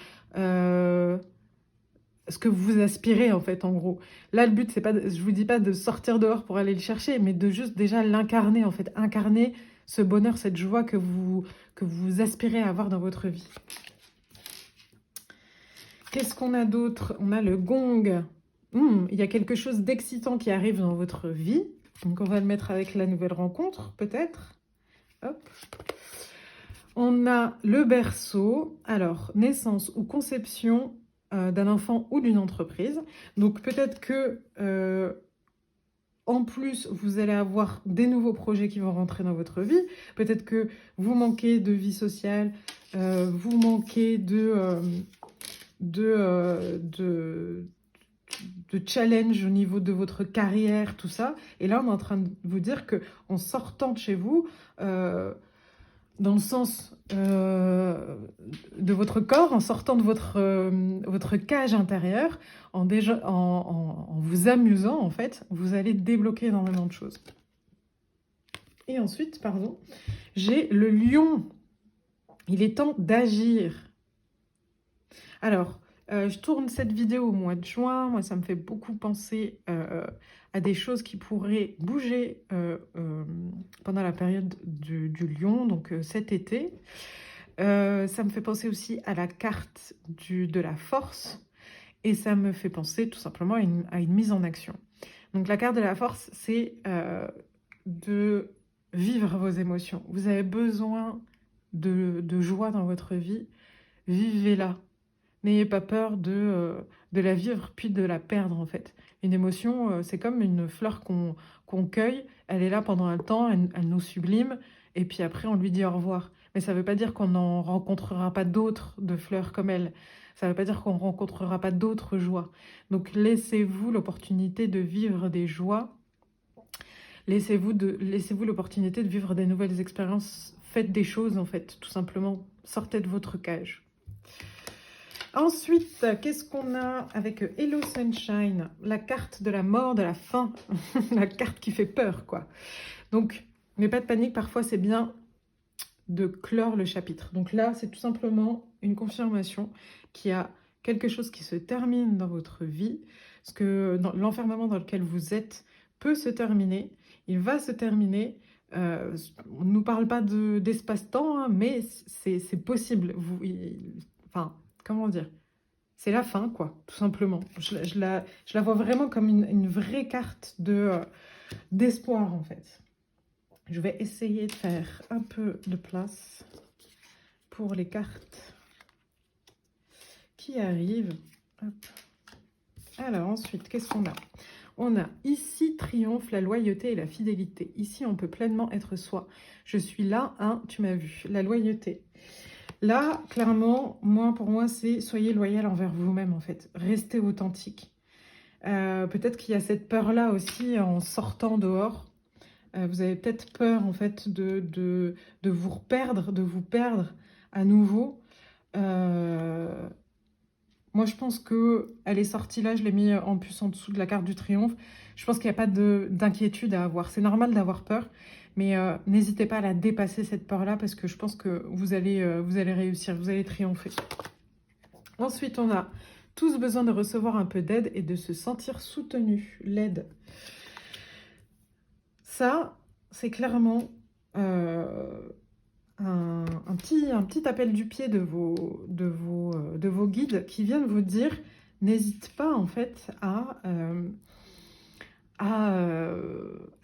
ce que vous aspirez, en fait, en gros. Là, le but, c'est pas, je vous dis pas de sortir dehors pour aller le chercher, mais de juste déjà l'incarner, en fait. Incarner ce bonheur, cette joie que vous aspirez à avoir dans votre vie. Qu'est-ce qu'on a d'autre? On a le gong. Il y a quelque chose d'excitant qui arrive dans votre vie. Donc, on va le mettre avec la nouvelle rencontre, peut-être. Hop. On a le berceau. Alors, naissance ou conception d'un enfant ou d'une entreprise. Donc peut-être que en plus vous allez avoir des nouveaux projets qui vont rentrer dans votre vie. Peut-être que vous manquez de vie sociale, vous manquez de challenge au niveau de votre carrière, tout ça. Et là, on est en train de vous dire que en sortant de chez vous, dans le sens de votre corps, en sortant de votre cage intérieure, en vous amusant, en fait, vous allez débloquer énormément de choses. Et ensuite, pardon, j'ai le lion. Il est temps d'agir. Alors, je tourne cette vidéo au mois de juin. Moi, ça me fait beaucoup penser à des choses qui pourraient bouger pendant la période du lion, donc cet été. Ça me fait penser aussi à la carte de la force et ça me fait penser tout simplement à une mise en action. Donc la carte de la force, c'est de vivre vos émotions. Vous avez besoin de joie dans votre vie, vivez-la. N'ayez pas peur de la vivre puis de la perdre, en fait. Une émotion, c'est comme une fleur qu'on cueille, elle est là pendant un temps, elle nous sublime, et puis après on lui dit au revoir. Mais ça ne veut pas dire qu'on n'en rencontrera pas d'autres de fleurs comme elle. Ça ne veut pas dire qu'on ne rencontrera pas d'autres joies. Donc laissez-vous l'opportunité de vivre des joies. Laissez-vous l'opportunité de vivre des nouvelles expériences. Faites des choses, en fait, tout simplement. Sortez de votre cage. Ensuite, qu'est-ce qu'on a avec Hello Sunshine? La carte de la mort, de la fin. La carte qui fait peur, quoi. Donc, n'ayez pas de panique. Parfois, c'est bien de clore le chapitre. Donc là, c'est tout simplement une confirmation qu'il y a quelque chose qui se termine dans votre vie, parce que l'enfermement dans lequel vous êtes peut se terminer, il va se terminer. On ne nous parle pas d'espace-temps, hein, mais c'est possible. Enfin, comment dire? C'est la fin, quoi, tout simplement. Je la vois vraiment comme une vraie carte d'espoir, en fait. Je vais essayer de faire un peu de place pour les cartes qui arrivent. Hop. Alors, ensuite, qu'est-ce qu'on a? On a ici triomphe la loyauté et la fidélité. Ici, on peut pleinement être soi. Je suis là, hein, tu m'as vu. La loyauté. Là, clairement, pour moi, c'est soyez loyal envers vous-même, en fait. Restez authentique. Peut-être qu'il y a cette peur-là aussi en sortant dehors. Vous avez peut-être peur, en fait, de vous perdre à nouveau. Moi, je pense qu'elle est sortie là, je l'ai mis en plus en dessous de la carte du triomphe. Je pense qu'il n'y a pas d'inquiétude à avoir. C'est normal d'avoir peur, mais n'hésitez pas à la dépasser, cette peur-là, parce que je pense que vous allez réussir, vous allez triompher. Ensuite, on a tous besoin de recevoir un peu d'aide et de se sentir soutenu. L'aide. Ça, c'est clairement un petit appel du pied de vos guides qui viennent vous dire, n'hésite pas en fait à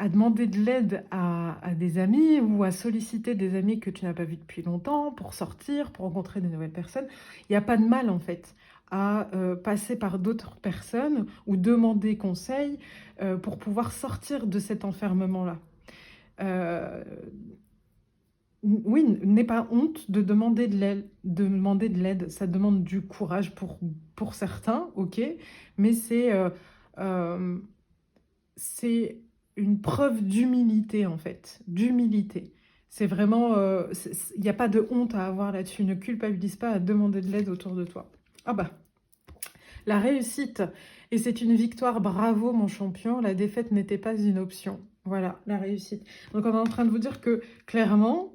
demander de l'aide à des amis ou à solliciter des amis que tu n'as pas vus depuis longtemps pour sortir, pour rencontrer de nouvelles personnes. Il n'y a pas de mal en fait à passer par d'autres personnes ou demander conseil pour pouvoir sortir de cet enfermement-là. Oui, n'aie pas honte de demander de l'aide. Ça demande du courage pour certains, ok, mais c'est une preuve d'humilité, en fait, d'humilité. C'est vraiment, il n'y a pas de honte à avoir là-dessus. Ne culpabilise pas à demander de l'aide autour de toi. Ah bah, la réussite, et c'est une victoire, bravo mon champion, la défaite n'était pas une option. Voilà, la réussite. Donc on est en train de vous dire que, clairement,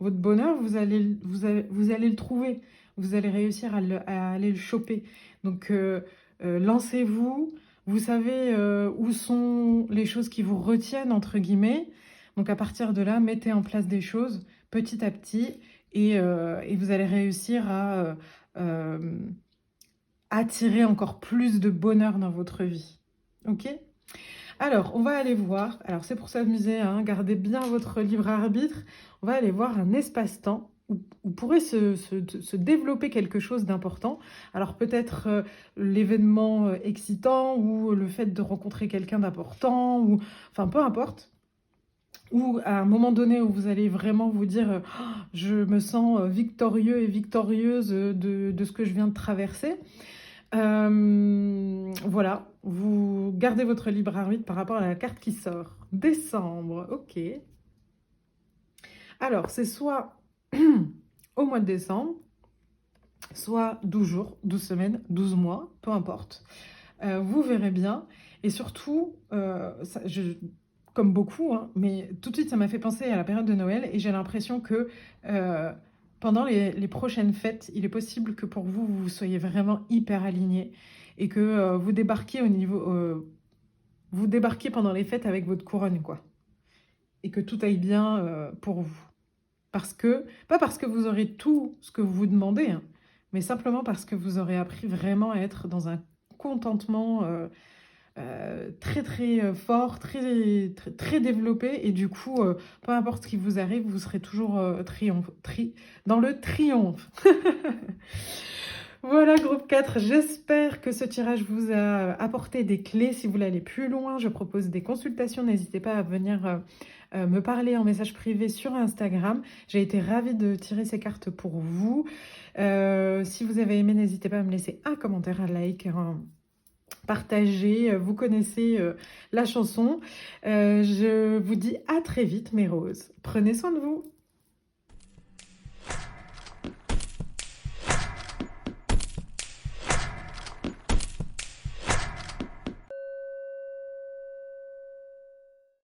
votre bonheur, vous allez le trouver. Vous allez réussir à aller le choper. Donc, lancez-vous. Vous savez où sont les choses qui vous retiennent, entre guillemets. Donc, à partir de là, mettez en place des choses petit à petit. Et vous allez réussir à attirer encore plus de bonheur dans votre vie. Ok ? Alors, on va aller voir, alors c'est pour s'amuser, hein, gardez bien votre libre arbitre, on va aller voir un espace-temps où pourrait se développer quelque chose d'important. Alors peut-être l'événement excitant ou le fait de rencontrer quelqu'un d'important, ou enfin peu importe. Ou à un moment donné où vous allez vraiment vous dire oh, je me sens victorieux et victorieuse de ce que je viens de traverser. Voilà, vous gardez votre libre arbitre par rapport à la carte qui sort. Décembre, ok. Alors, c'est soit au mois de décembre, soit 12 jours, 12 semaines, 12 mois, peu importe. Vous verrez bien. Et surtout, comme beaucoup, hein, mais tout de suite, ça m'a fait penser à la période de Noël et j'ai l'impression que pendant les prochaines fêtes, il est possible que pour vous, vous soyez vraiment hyper alignés et que vous débarquiez vous débarquiez pendant les fêtes avec votre couronne, quoi. Et que tout aille bien pour vous. Pas parce que vous aurez tout ce que vous vous demandez, hein, mais simplement parce que vous aurez appris vraiment à être dans un contentement très très fort, très, très, très développé, et du coup, peu importe ce qui vous arrive, vous serez toujours dans le triomphe. Voilà, groupe 4, j'espère que ce tirage vous a apporté des clés. Si vous voulez aller plus loin, je propose des consultations, n'hésitez pas à venir me parler en message privé sur Instagram. J'ai été ravie de tirer ces cartes pour vous. Si vous avez aimé, n'hésitez pas à me laisser un commentaire, un like, partager, vous connaissez la chanson. Je vous dis à très vite mes roses. Prenez soin de vous.